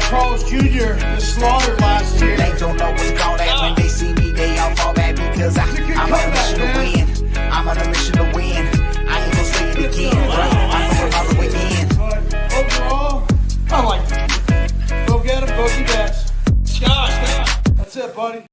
Carl's Jr. is slaughtered last year. They don't know what's called that. When they see me, they all fall back because I'm on a mission to win. I'm on a mission to win. I ain't gonna say it again, bro. I'm going all the way in. But overall, I like it. Go get him, go get that. Scott. That's it, buddy.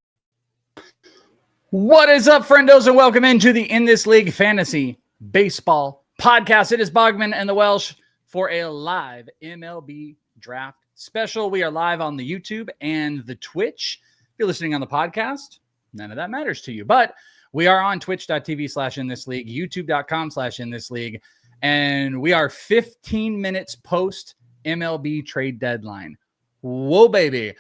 What is up, friendos, and welcome into the In This League Fantasy Baseball Podcast. It is Bogman and the Welsh for a live MLB draft special. We are live on the YouTube and the Twitch. If you're listening on the podcast, none of that matters to you. But we are on twitch.tv/inthisleague, youtube.com/inthisleague, and we are 15 minutes post MLB trade deadline. Whoa, baby.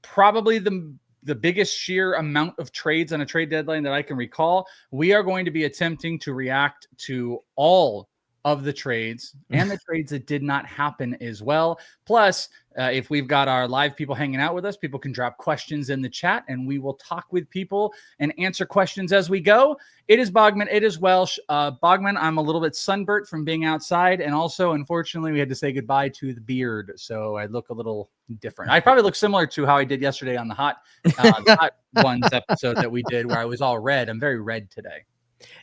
Probably the biggest sheer amount of trades on a trade deadline that I can recall. We are going to be attempting to react to all of the trades and the trades that did not happen as well. Plus, if we've got our live people hanging out with us, people can drop questions in the chat and we will talk with people and answer questions as we go. It is Bogman. It is Welsh. Bogman, I'm a little bit sunburnt from being outside. And also, unfortunately, we had to say goodbye to the beard. So I look a little different. I probably look similar to how I did yesterday on the Hot Ones episode that we did where I was all red. I'm very red today.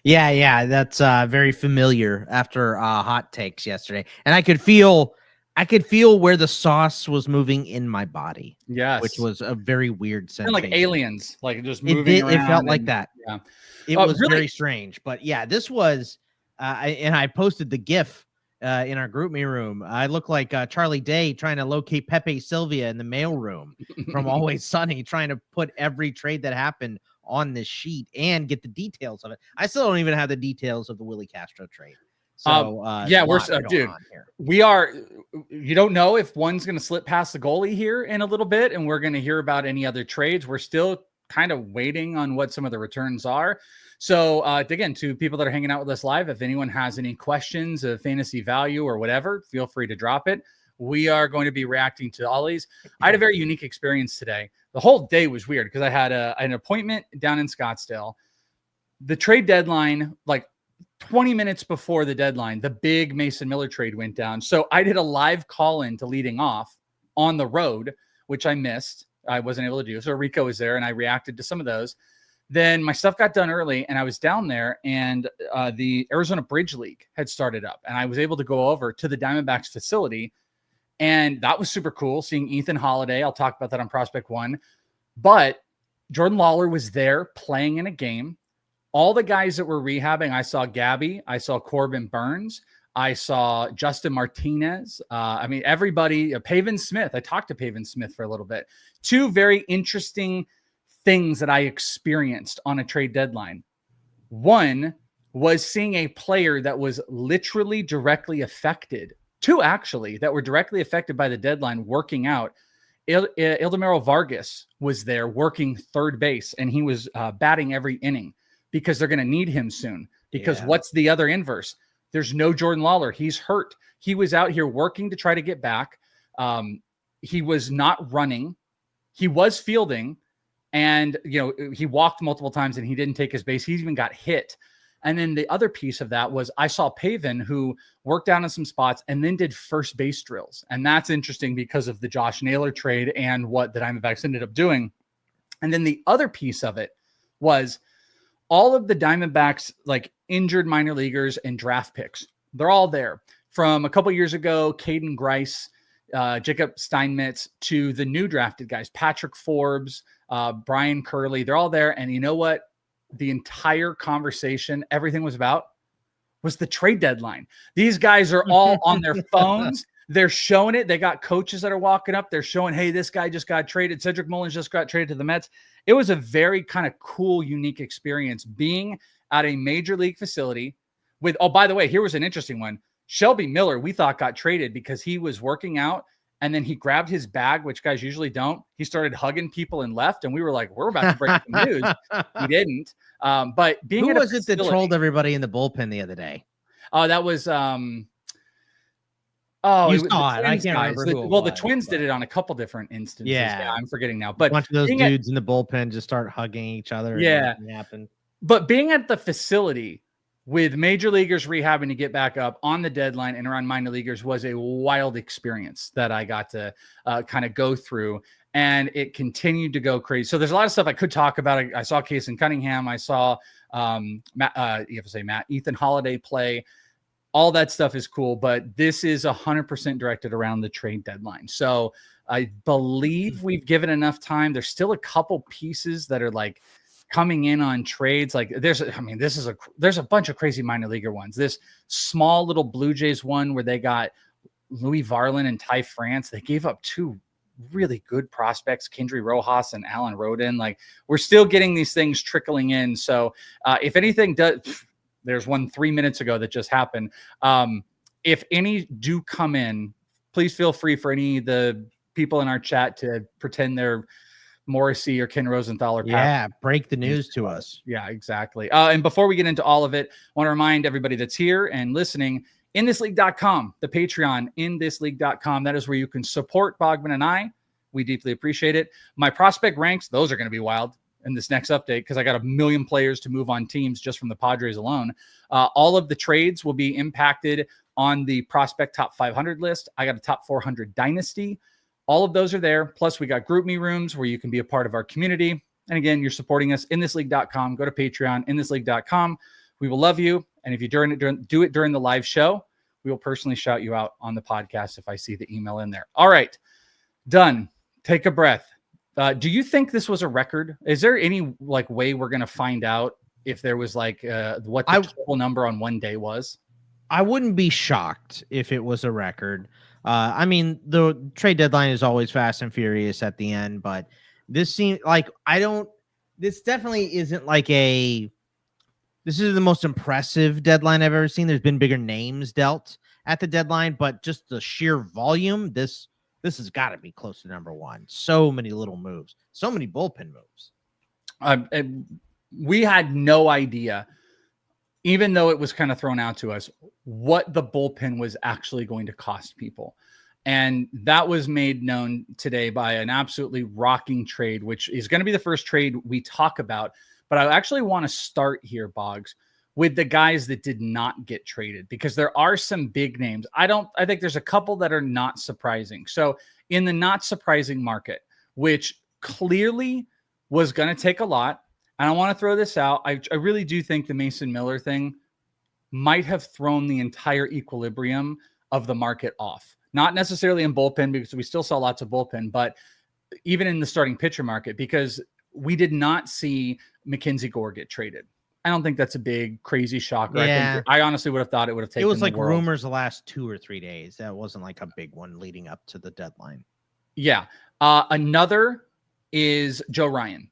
Yeah, that's very familiar after hot takes yesterday, and I could feel where the sauce was moving in my body. Yes, which was a very weird sensation, like aliens, like just moving around. It felt like that. Yeah, it was really very strange. But yeah, this was, I posted the GIF in our group me room. I look like Charlie Day trying to locate Pepe Sylvia in the mail room from Always Sunny, trying to put every trade that happened on this sheet and get the details of it. I still don't even have the details of the Willie Castro trade. So yeah, we're dude. We are. You don't know if one's going to slip past the goalie here in a little bit, and we're going to hear about any other trades. We're still kind of waiting on what some of the returns are. So again, to people that are hanging out with us live, if anyone has any questions of fantasy value or whatever, feel free to drop it. We are going to be reacting to all these. I had a very unique experience today. The whole day was weird because I had an appointment down in Scottsdale. The trade deadline, like 20 minutes before the deadline, the big Mason Miller trade went down. So I did a live call-in to leading off on the road, which I missed. I wasn't able to do. So Rico was there, and I reacted to some of those. Then my stuff got done early, and I was down there, and the Arizona Bridge League had started up, and I was able to go over to the Diamondbacks facility. And that was super cool seeing Ethan Holiday. I'll talk about that on Prospect One. But Jordan Lawler was there playing in a game. All the guys that were rehabbing, I saw Gabby, I saw Corbin Burns, I saw Justin Martinez. I mean, everybody, Pavin Smith. I talked to Pavin Smith for a little bit. Two very interesting things that I experienced on a trade deadline. One was seeing a player that was literally directly affected. Two, actually, that were directly affected by the deadline working out. Ildemaro Vargas was there working third base, and he was batting every inning because they're going to need him soon. Because what's the other inverse? There's no Jordan Lawler. He's hurt. He was out here working to try to get back. He was not running. He was fielding, and he walked multiple times, and he didn't take his base. He even got hit. And then the other piece of that was I saw Pavin, who worked down in some spots and then did first base drills. And that's interesting because of the Josh Naylor trade and what the Diamondbacks ended up doing. And then the other piece of it was all of the Diamondbacks, like injured minor leaguers and draft picks. They're all there. From a couple years ago, Caden Grice, Jacob Steinmetz, to the new drafted guys, Patrick Forbes, Brian Curley. They're all there. And you know what? The entire conversation, everything was about, was the trade deadline. These guys are all on their phones. They're showing it. They got coaches that are walking up. They're showing, hey, this guy just got traded. Cedric Mullins just got traded to the Mets. It was a very kind of cool, unique experience being at a major league facility with, oh, by the way, here was an interesting one. Shelby Miller, we thought got traded because he was working out. And then he grabbed his bag, which guys usually don't. He started hugging people and left. And we were like, we're about to break some news. He didn't. But being Who was it that trolled everybody in the bullpen the other day? Oh, that was you saw it. I can't remember who it was, the Twins did it on a couple different instances. Yeah, I'm forgetting now. But a bunch of those dudes in the bullpen just start hugging each other. Yeah. And yapping. But being at the facility with major leaguers rehabbing to get back up on the deadline and around minor leaguers was a wild experience that I got to kind of go through, and it continued to go crazy. So there's a lot of stuff I could talk about. I saw Kason Cunningham. I saw Ethan Holiday play. All that stuff is cool, but this is 100% directed around the trade deadline. So I believe we've given enough time. There's still a couple pieces that are like coming in on trades. Like there's a bunch of crazy minor leaguer ones. This small little Blue Jays one where they got Louis Varland and Ty France. They gave up 2 really good prospects, Kendry Rojas and Alan Rodin. Like we're still getting these things trickling in. So if anything does, there's one 3 minutes ago that just happened. If any do come in, please feel free for any of the people in our chat to pretend they're Morrissey or Ken Rosenthal or Pat. Yeah, break the news to us. Yeah, exactly. And before we get into all of it, I want to remind everybody that's here and listening, inthisleague.com, the Patreon, inthisleague.com. That is where you can support Bogman and I. We deeply appreciate it. My prospect ranks, those are going to be wild in this next update because I got 1 million players to move on teams just from the Padres alone. All of the trades will be impacted on the prospect top 500 list. I got a top 400 dynasty. All of those are there. Plus, we got group me rooms where you can be a part of our community. And again, you're supporting us, inthisleague.com. Go to Patreon, inthisleague.com. We will love you. And if you do it during the live show, we will personally shout you out on the podcast if I see the email in there. All right, done. Take a breath. Do you think this was a record? Is there any like way we're going to find out if there was like what the total number on one day was? I wouldn't be shocked if it was a record. I mean, the trade deadline is always fast and furious at the end, but this seems like this definitely isn't like this is the most impressive deadline I've ever seen. There's been bigger names dealt at the deadline, but just the sheer volume, this has got to be close to number 1. So many little moves, so many bullpen moves. We had no idea, even though it was kind of thrown out to us, what the bullpen was actually going to cost people. And that was made known today by an absolutely rocking trade, which is going to be the first trade we talk about. But I actually want to start here, Boggs, with the guys that did not get traded, because there are some big names. I think there's a couple that are not surprising. So in the not surprising market, which clearly was going to take a lot, and I want to throw this out. I really do think the Mason Miller thing might have thrown the entire equilibrium of the market off. Not necessarily in bullpen, because we still saw lots of bullpen, but even in the starting pitcher market, because we did not see Mackenzie Gore get traded. I don't think that's a big, crazy shocker. Yeah. I honestly would have thought it would have taken. It was like the world. rumors the last 2 or 3 days. That wasn't like a big one leading up to the deadline. Yeah. Another is Joe Ryan.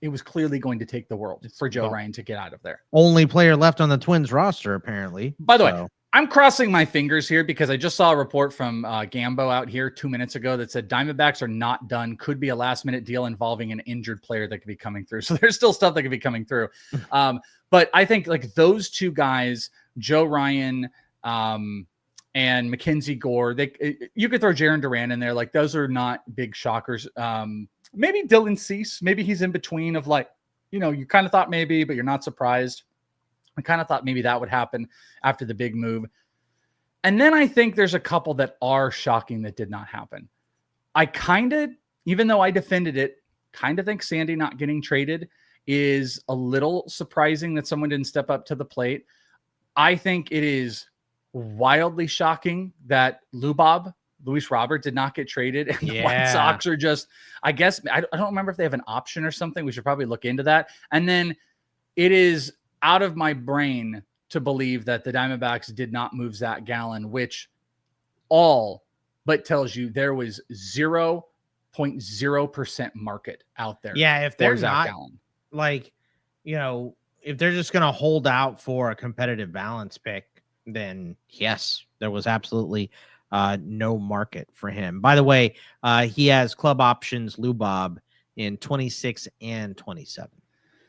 It was clearly going to take the world for Joe Ryan to get out of there. Only player left on the Twins roster, apparently. By the way, I'm crossing my fingers here because I just saw a report from Gambo out here 2 minutes ago that said Diamondbacks are not done. Could be a last-minute deal involving an injured player that could be coming through. So there's still stuff that could be coming through. But I think like those 2 guys, Joe Ryan and Mackenzie Gore, you could throw Jarren Duran in there. Like those are not big shockers. Maybe Dylan Cease. Maybe he's in between of like, you kind of thought maybe, but you're not surprised. I kind of thought maybe that would happen after the big move. And then I think there's a couple that are shocking that did not happen. I kind of, even though I defended it, kind of think Sandy not getting traded is a little surprising that someone didn't step up to the plate. I think it is wildly shocking that Luis Robert did not get traded. And the White Sox are just, I guess, I don't remember if they have an option or something. We should probably look into that. And then it is out of my brain to believe that the Diamondbacks did not move Zach Gallen, which all but tells you there was 0.0% market out there. Yeah, if they're Zach not Gallen. like, if they're just going to hold out for a competitive balance pick, then yes, there was absolutely no market for him. By the way, he has club options, Lou Bob, in 26 and 27.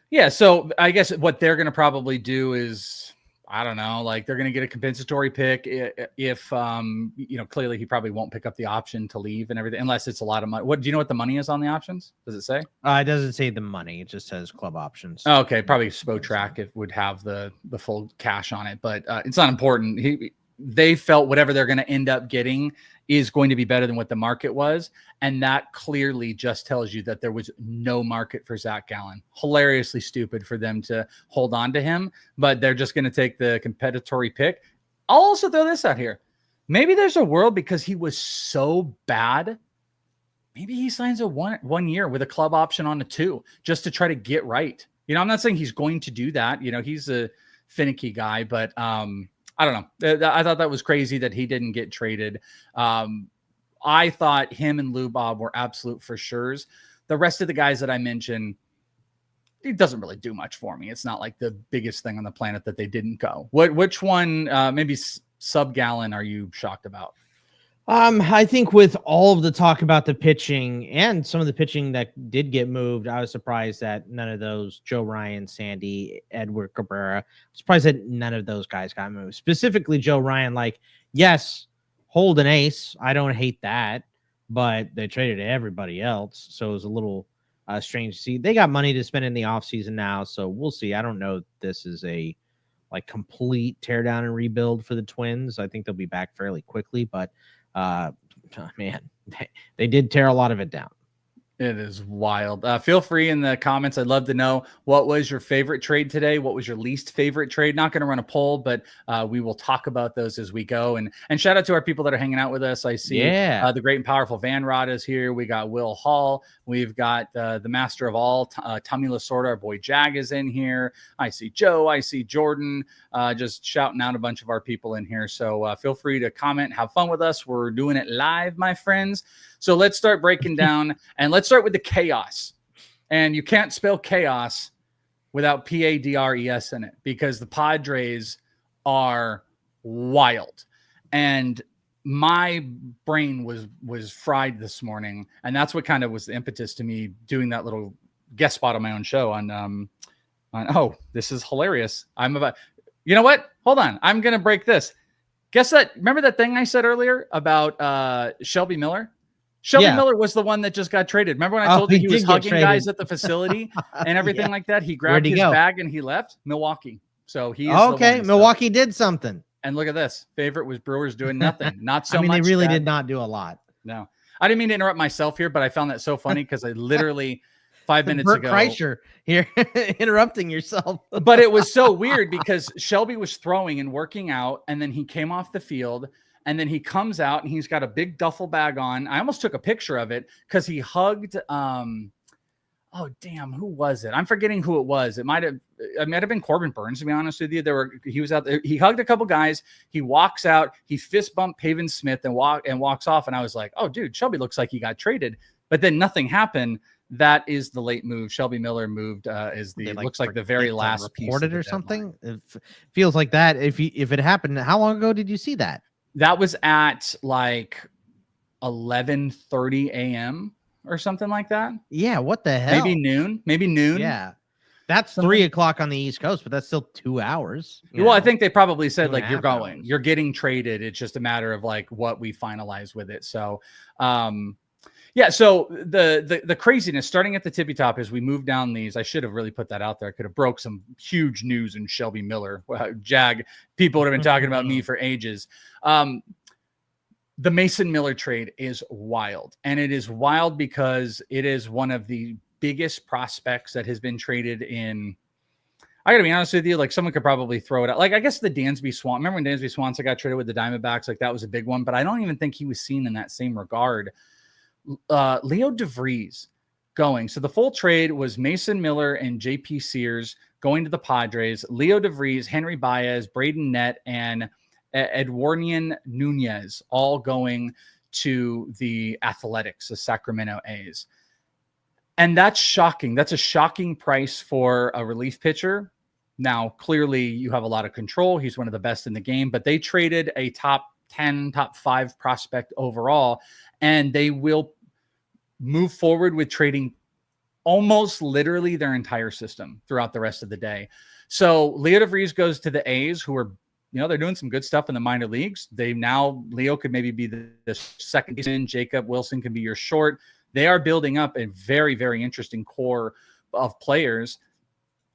Yeah, so I guess what they're going to probably do is, I don't know, like they're going to get a compensatory pick if clearly he probably won't pick up the option to leave and everything, unless it's a lot of money. What do you know what the money is on the options? Does it say? It doesn't say the money. It just says club options. Oh, okay. Probably Spotrac it would have the full cash on it, but it's not important. They felt whatever they're going to end up getting is going to be better than what the market was. And that clearly just tells you that there was no market for Zach Gallen. Hilariously stupid for them to hold on to him, but they're just going to take the compensatory pick. I'll also throw this out here. Maybe there's a world because he was so bad. Maybe he signs a one year with a club option on a 2 just to try to get right. I'm not saying he's going to do that. He's a finicky guy, but I don't know. I thought that was crazy that he didn't get traded. I thought him and Lou Bob were absolute for sures. The rest of the guys that I mentioned, it doesn't really do much for me. It's not like the biggest thing on the planet that they didn't go. Which one, maybe sub Gallen, are you shocked about? I think with all of the talk about the pitching and some of the pitching that did get moved, I was surprised that none of those, Joe Ryan, Sandy, Edward Cabrera, surprised that none of those guys got moved. Specifically Joe Ryan, like, yes, hold an ace. I don't hate that, but they traded everybody else. So it was a little strange to see. They got money to spend in the offseason now, so we'll see. I don't know if this is a complete tear down and rebuild for the Twins. I think they'll be back fairly quickly, but man, they did tear a lot of it down. It is wild. Feel free in the comments. I'd love to know what was your favorite trade today. What was your least favorite trade? Not going to run a poll, but we will talk about those as we go. And shout out to our people that are hanging out with us. I see the great and powerful Van Rod is here. We got Will Hall. We've got the master of all, Tommy Lasorda. Our boy Jag is in here. I see Joe. I see Jordan. Just shouting out a bunch of our people in here. So feel free to comment, have fun with us. We're doing it live, my friends. So let's start breaking down, and let's start with the chaos. And you can't spell chaos without Padres in it, because the Padres are wild. And my brain was fried this morning, and that's what kind of was the impetus to me doing that little guest spot on my own show on oh, this is hilarious. You know what? Hold on. I'm going to break this. Remember that thing I said earlier about Shelby Miller? Shelby Miller was the one that just got traded. Remember when I told you he was hugging guys at the facility and everything like that? He grabbed his bag and he left Milwaukee. So he is Milwaukee did something. And look at this. Favorite was Brewers doing nothing. Not so much. They really did not do a lot. No. I didn't mean to interrupt myself here, but I found that so funny because I literally 5 minutes ago. Kreischer here interrupting yourself. But it was so weird because Shelby was throwing and working out, and then he came off the field. And then he comes out and he's got a big duffel bag on. I almost took a picture of it because he hugged, oh damn, who was it? I'm forgetting who it was. It might have been Corbin Burns, to be honest with you. He was out there. He hugged a couple guys. He walks out. He fist bumped Pavin Smith and walks off. And I was like, oh dude, Shelby looks like he got traded. But then nothing happened. That is the late move. Shelby Miller moved looks like the very last piece reported or something. It feels like that. If it happened, how long ago did you see that? That was at like 11:30 a.m. or something like that. Yeah, what the hell? Maybe noon. Yeah, that's 3 o'clock on the East Coast, but that's still 2 hours. Well, I think they probably said like you're getting traded. It's just a matter of like what we finalize with it. So, yeah. So the craziness starting at the tippy top as we move down these. I should have really put that out there. I could have broke some huge news in Shelby Miller. Jag, people would have been talking about me for ages. The Mason Miller trade is wild, and it is wild because it is one of the biggest prospects that has been traded in. I gotta be honest with you, like someone could probably throw it out. Like I guess the Dansby Swan. Remember when Dansby Swanson got traded with the Diamondbacks? Like that was a big one, but I don't even think he was seen in that same regard. Leo DeVries going. So the full trade was Mason Miller and JP Sears going to the Padres, Leo DeVries, Henry Baez, Braden Nett, and Edwardian Nunez all going to the Athletics, the Sacramento A's. And that's shocking. That's a shocking price for a relief pitcher. Now, clearly you have a lot of control. He's one of the best in the game, but they traded a top 10, top 5 prospect overall, and they will move forward with trading almost literally their entire system throughout the rest of the day. So Leo DeVries goes to the A's, who are, they're doing some good stuff in the minor leagues. Leo could maybe be the second baseman. Jacob Wilson can be your short. They are building up a very, very interesting core of players.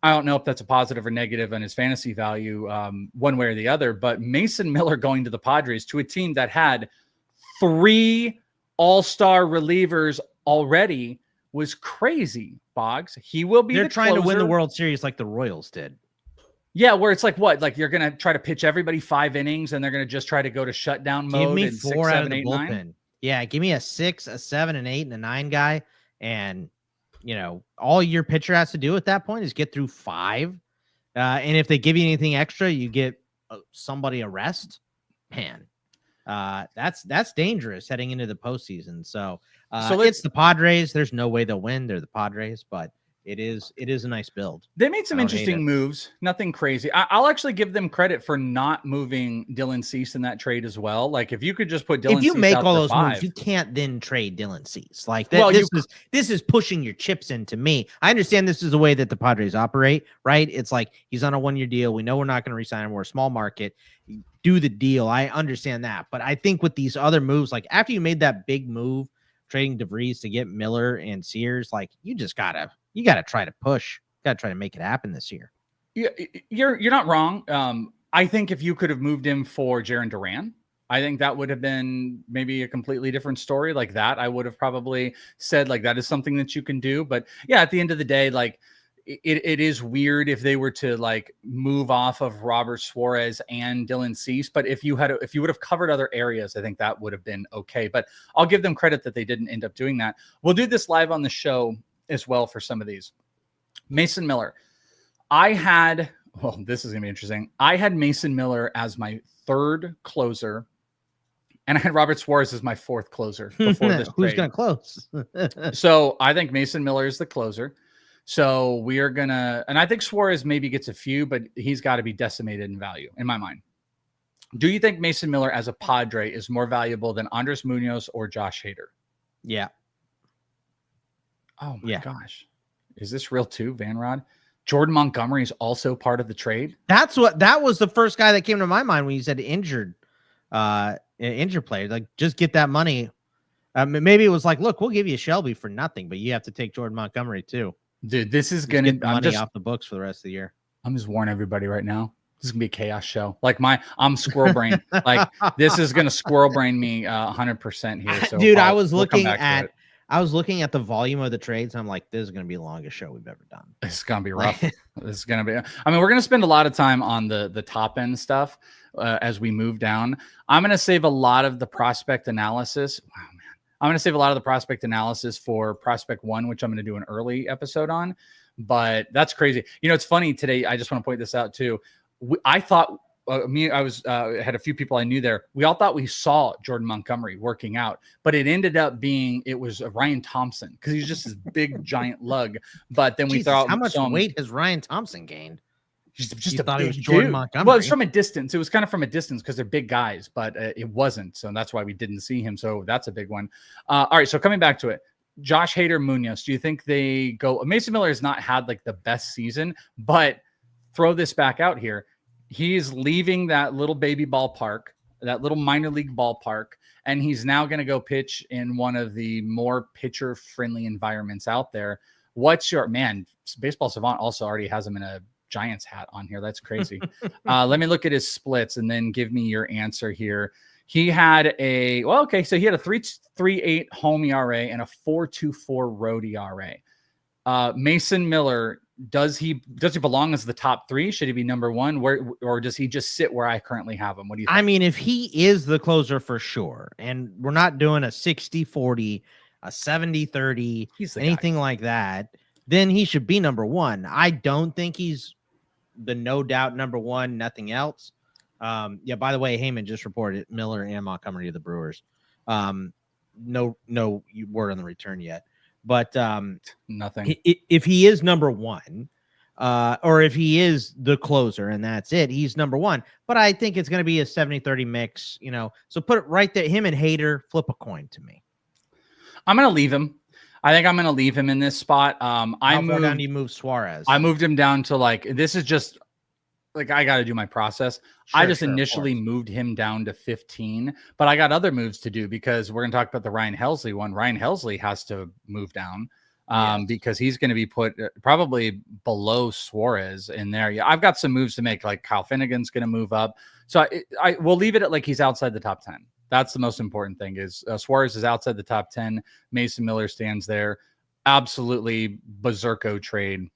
I don't know if that's a positive or negative on his fantasy value, one way or the other, but Mason Miller going to the Padres, to a team that had 3 all-star relievers already, was crazy, Boggs. He will be They're trying to win the closer. World Series like the Royals did. Yeah, where it's like what? Like you're going to try to pitch everybody 5 innings and they're going to just try to go to shutdown mode. Give me in 4 6, out 7, of the 8, bullpen. 9. Yeah, give me a 6, a 7, an 8, and a 9 guy. And, all your pitcher has to do at that point is get through 5. And if they give you anything extra, you get somebody a rest. Man, that's dangerous heading into the postseason. So it's the Padres. There's no way they'll win. They're the Padres, but it is a nice build. They made some interesting moves. Nothing crazy. I'll actually give them credit for not moving Dylan Cease in that trade as well. Like if you could just put Dylan Cease, if you make all those 5, moves, you can't then trade Dylan Cease. Like that. This is pushing your chips into me. I understand this is the way that the Padres operate, right? It's like he's on a 1-year deal. We know we're not going to resign him. We're a small market. Do the deal. I understand that, but I think with these other moves, like after you made that big move, trading DeVries to get Miller and Sears, like you gotta try to push. Gotta try to make it happen this year. Yeah, you're not wrong. I think if you could have moved him for Jarren Duran, I think that would have been maybe a completely different story. Like that, I would have probably said like that is something that you can do. But yeah, at the end of the day, like it is weird if they were to like move off of Robert Suarez and Dylan Cease. But if you would have covered other areas, I think that would have been okay. But I'll give them credit that they didn't end up doing that. We'll do this live on the show as well for some of these. Mason Miller. This is going to be interesting. I had Mason Miller as my 3rd closer, and I had Robert Suarez as my 4th closer before this Who's trade. going to close? So I think Mason Miller is the closer. So we are going to, and I think Suarez maybe gets a few, but he's got to be decimated in value in my mind. Do you think Mason Miller as a Padre is more valuable than Andres Munoz or Josh Hader? Yeah. Oh my gosh. Is this real too, Van Rod? Jordan Montgomery is also part of the trade. That was the first guy that came to my mind when you said injured player. Like just get that money. Maybe it was like, look, we'll give you Shelby for nothing, but you have to take Jordan Montgomery too. Dude, this is going to money off the books for the rest of the year. I'm just warning everybody right now. This is gonna be a chaos show. Like I'm squirrel brain. Like this is gonna squirrel brain me 100% here. So dude, I was looking at the volume of the trades. And I'm like, this is gonna be the longest show we've ever done. It's gonna be rough. This is gonna be. I mean, we're gonna spend a lot of time on the top end stuff as we move down. I'm gonna save a lot of the prospect analysis. Wow, man. I'm gonna save a lot of the prospect analysis for prospect 1, which I'm gonna do an early episode on. But that's crazy. It's funny today. I just want to point this out too. I thought had a few people I knew there. We all thought we saw Jordan Montgomery working out, but it was Ryan Thompson because he's just this big giant lug. But then we thought, how much weight has Ryan Thompson gained? Just you a thought big it was Jordan dude. Montgomery. Well, it's from a distance. It was kind of from a distance because they're big guys, but it wasn't. So that's why we didn't see him. So that's a big one. All right. So coming back to it. Josh Hader, Munoz, do you think they go? Mason Miller has not had like the best season, but throw this back out here. He's leaving that little baby ballpark, that little minor league ballpark, and he's now going to go pitch in one of the more pitcher-friendly environments out there. What's your man? Baseball Savant also already has him in a Giants hat on here. That's crazy. Let me look at his splits and then give me your answer here. He had so he had a 3.38 home ERA and a 4.24 road ERA. Mason Miller, does he belong as the top 3? Should he be number 1? Or does he just sit where I currently have him? What do you think? I mean, if he is the closer for sure, and we're not doing a 60-40, a 70-30, anything like that, then he should be number 1. I don't think he's the no doubt number 1, nothing else. By the way, Heyman just reported Miller and Montgomery to the Brewers. No word on the return yet, but nothing. If he is number 1, or if he is the closer and that's it, he's number 1. But I think it's going to be a 70-30 mix, so put it right there. Him and Hader, flip a coin to me. I'm going to leave him. I think I'm going to leave him in this spot. How far down do you move Suarez? I moved him down to this is just like I got to do my process. I just initially moved him down to 15, but I got other moves to do because we're going to talk about the Ryan Helsley one. Ryan Helsley has to move down because he's going to be put probably below Suarez in there. Yeah, I've got some moves to make, like Kyle Finnegan's going to move up. So I will leave it at like he's outside the top 10. That's the most important thing is Suarez is outside the top 10. Mason Miller stands there. Absolutely berserko trade.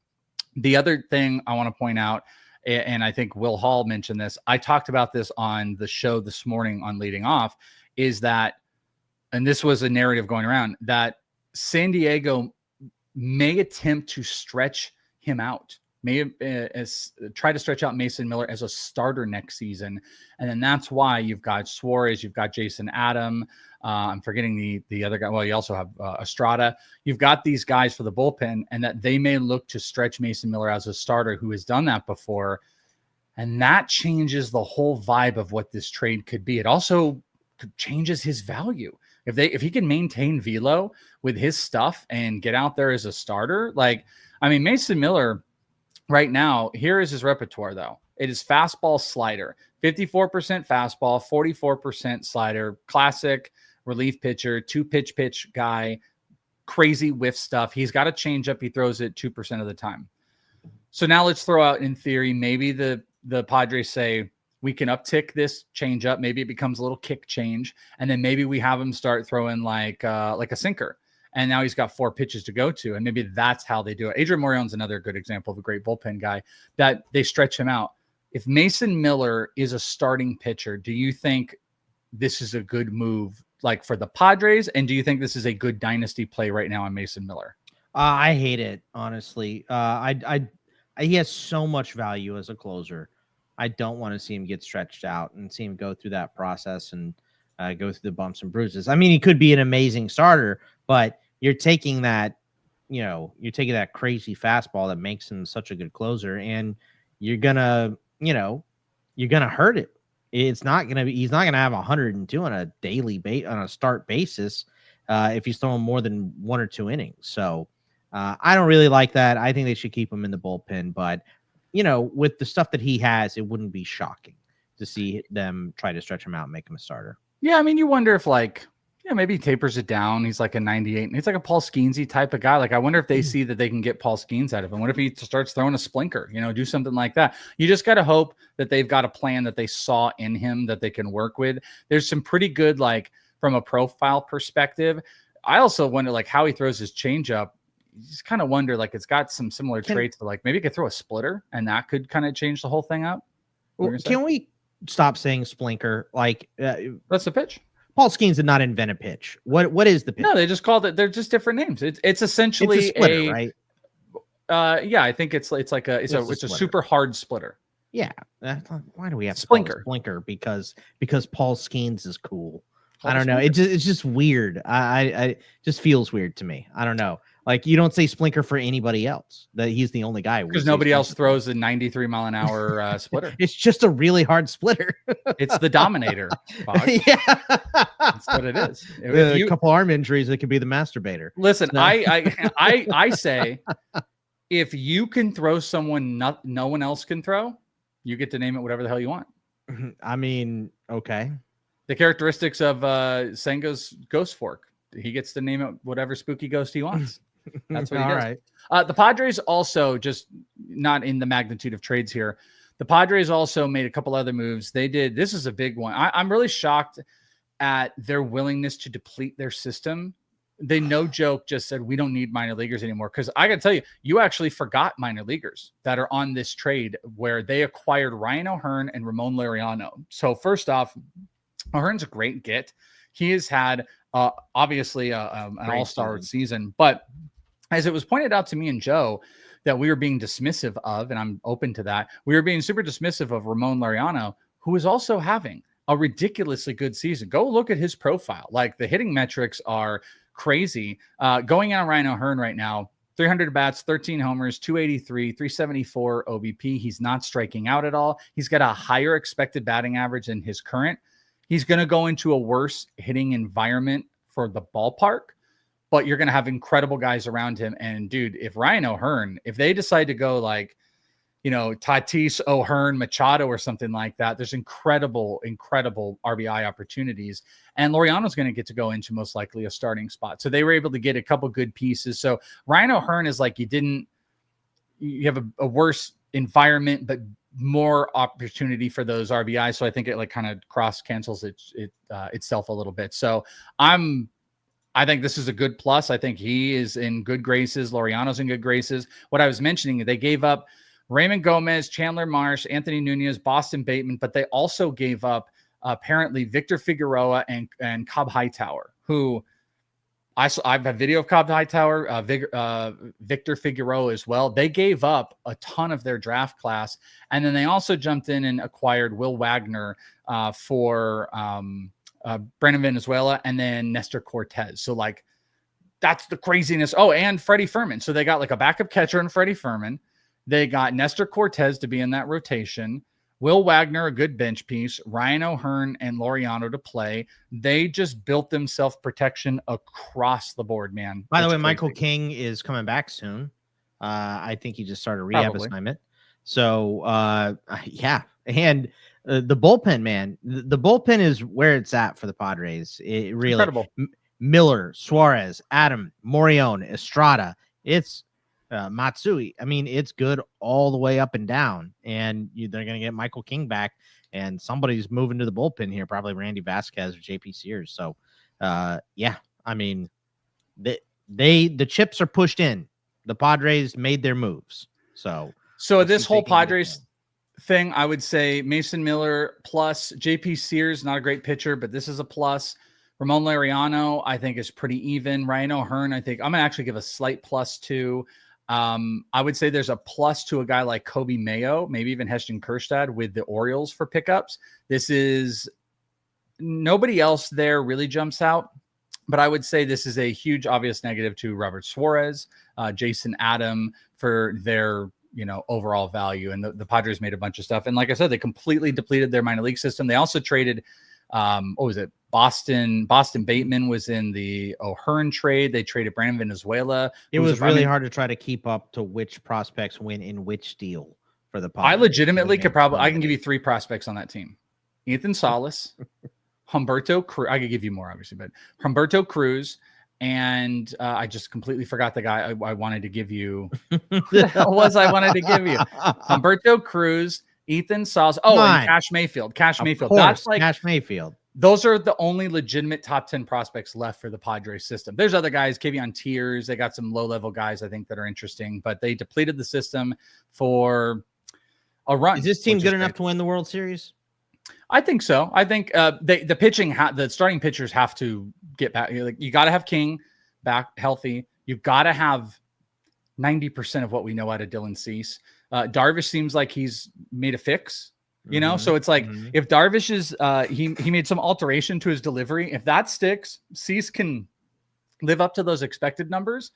The other thing I want to point out, and I think Will Hall mentioned this, I talked about this on the show this morning on Leading Off, is that, and this was a narrative going around, that San Diego may attempt to stretch him out, may try to stretch out Mason Miller as a starter next season. And then that's why you've got Suarez, you've got Jason Adam. I'm forgetting the other guy. Well, you also have Estrada. You've got these guys for the bullpen, and that they may look to stretch Mason Miller as a starter who has done that before. And that changes the whole vibe of what this trade could be. It also changes his value. If he can maintain velo with his stuff and get out there as a starter, like, I mean, Mason Miller right now, here is his repertoire though. It is fastball, slider, 54% fastball, 44% slider, classic relief pitcher, 2-pitch guy, crazy whiff stuff. He's got a changeup. He throws it 2% of the time. So now let's throw out, in theory, maybe the Padres say we can uptick this changeup. Maybe it becomes a little kick change. And then maybe we have him start throwing like a sinker. And now he's got 4 pitches to go to. And maybe that's how they do it. Adrian Morion's another good example of a great bullpen guy that they stretch him out. If Mason Miller is a starting pitcher, do you think this is a good move like for the Padres? And do you think this is a good dynasty play right now on Mason Miller? I hate it, honestly. He has so much value as a closer. I don't want to see him get stretched out and see him go through that process and go through the bumps and bruises. I mean, he could be an amazing starter, but you're taking that, you're taking that crazy fastball that makes him such a good closer, and you're gonna hurt it. He's not gonna have 102 on a daily on a start basis if he's throwing more than 1 or 2 innings. So I don't really like that. I think they should keep him in the bullpen, but with the stuff that he has, it wouldn't be shocking to see them try to stretch him out and make him a starter. Yeah, I mean, you wonder if maybe he tapers it down. He's like a 98, and he's like a Paul Skeensy type of guy. Like, I wonder if they see that they can get Paul Skeens out of him. What if he starts throwing a splinker, do something like that? You just got to hope that they've got a plan that they saw in him that they can work with. There's some pretty good, like, from a profile perspective. I also wonder, like, how he throws his changeup. You just kind of wonder, like, it's got some similar traits to, like, maybe he could throw a splitter, and that could kind of change the whole thing up. Can we stop saying splinker? Like, that's the pitch. Paul Skeens did not invent a pitch. What is the pitch? No, they just called it. They're just different names. It's essentially a splitter, right? Yeah, I think it's a super hard splitter. Yeah. Why do we have splinker? Splinker because Paul Skeens is cool. I don't know. It's just weird. I just feels weird to me. I don't know. Like, you don't say splinker for anybody else. That he's the only guy. Because nobody else throws a 93 mile an hour splitter. It's just a really hard splitter. It's the Dominator. Yeah, that's what it is. A couple arm injuries, it could be the masturbator. Listen, no. I say, if you can throw someone no one else can throw, you get to name it whatever the hell you want. I mean, okay. The characteristics of Senga's ghost fork. He gets to name it whatever spooky ghost he wants. That's what he does. Right. The Padres also, just not in the magnitude of trades here, the Padres also made a couple other moves. This is a big one. I'm really shocked at their willingness to deplete their system. They, no joke, just said, we don't need minor leaguers anymore. Because I got to tell you, you actually forgot minor leaguers that are on this trade where they acquired Ryan O'Hearn and Ramon Laureano. So first off, O'Hearn's a great get. He has had obviously an all-star season, but as it was pointed out to me and Joe that we were being dismissive of, and I'm open to that, we were being super dismissive of Ramon Laureano, who is also having a ridiculously good season. Go look at his profile. Like, the hitting metrics are crazy. Going on Ryan O'Hearn right now, 300 bats, 13 homers, 283, 374 OBP. He's not striking out at all. He's got a higher expected batting average than his current. He's going to go into a worse hitting environment for the ballpark, but you're going to have incredible guys around him. And dude, if Ryan O'Hearn, if they decide to go like Tatis, O'Hearn, Machado, or something like that. There's incredible RBI opportunities. And Laureano's going to get to go into most likely a starting spot. So they were able to get a couple good pieces. So Ryan O'Hearn is like, you have a worse environment, but more opportunity for those RBI. So I think it like kind of cross cancels itself a little bit. So I think this is a good plus. I think he is in good graces. Laureano's in good graces. What I was mentioning, they gave up Raymond Gomez, Chandler Marsh, Anthony Nunez, Boston Bateman, but they also gave up apparently Victor Figueroa and Cobb Hightower, who I have a video of Cobb Hightower, Victor Figueroa as well. They gave up a ton of their draft class, and then they also jumped in and acquired Will Wagner for Brandon Venezuela and then Nestor Cortez. So like that's the craziness. Oh, and Freddie Furman. So they got like a backup catcher in Freddie Furman. They got Nestor Cortez to be in that rotation. Will Wagner, a good bench piece. Ryan O'Hearn and Laureano to play. They just built themselves protection across the board, man. By the way, Michael King is coming back soon. I think he just started a rehab assignment. So, yeah. And the bullpen, man, the bullpen is where it's at for the Padres. It really incredible. Miller, Suarez, Adam, Morion, Estrada. It's Matsui. I mean, it's good all the way up and down. And they're going to get Michael King back, and somebody's moving to the bullpen here, probably Randy Vasquez or JP Sears. So, yeah, I mean, the chips are pushed in. The Padres made their moves. So this whole Padres thing, I would say Mason Miller plus. JP Sears, not a great pitcher, but this is a plus. Ramon Laureano, I think, is pretty even. Ryan O'Hearn, I think I'm going to actually give a slight plus to. I would say there's a plus to a guy like Kobe Mayo, maybe even Heston Kjerstad with the Orioles for pickups. This is nobody else there really jumps out, but I would say this is a huge, obvious negative to Robert Suarez, Jason Adam for their, overall value. And the Padres made a bunch of stuff. And like I said, they completely depleted their minor league system. They also traded, what was it? Boston Bateman was in the O'Hearn trade. They traded Brandon Venezuela. It was really hard to try to keep up to which prospects win in which deal for the Padres. I legitimately I can give you 3 prospects on that team. Ethan Salas, Humberto Cruz. I could give you more, obviously, but Humberto Cruz. And I just completely forgot the guy I wanted to give you. I wanted to give you? Humberto Cruz, Ethan Salas. Oh, and Cash Mayfield. That's like Cash Mayfield. Those are the only legitimate top 10 prospects left for the Padres system. There's other guys, Kevion Tiers. They got some low-level guys, I think, that are interesting, but they depleted the system for a run. Is this team good enough to win the World Series? I think so. I think the pitching, the starting pitchers have to get back. You got to have King back healthy. You've got to have 90% of what we know out of Dylan Cease. Darvish seems like he's made a fix. So it's like if Darvish is he made some alteration to his delivery. If that sticks, Cease can live up to those expected numbers.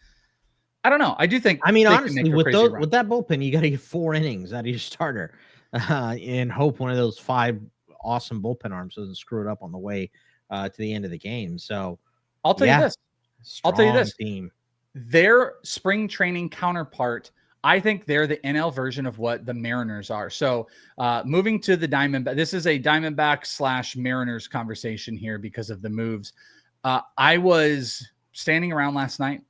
I don't know. I do think. I mean, honestly, with that bullpen, you got to get 4 innings out of your starter, and hope one of those 5 awesome bullpen arms doesn't screw it up on the way to the end of the game. So I'll tell you this. Team. Their spring training counterpart. I think they're the NL version of what the Mariners are. So moving to the Diamondback, this is a Diamondback / Mariners conversation here because of the moves. I was standing around last night.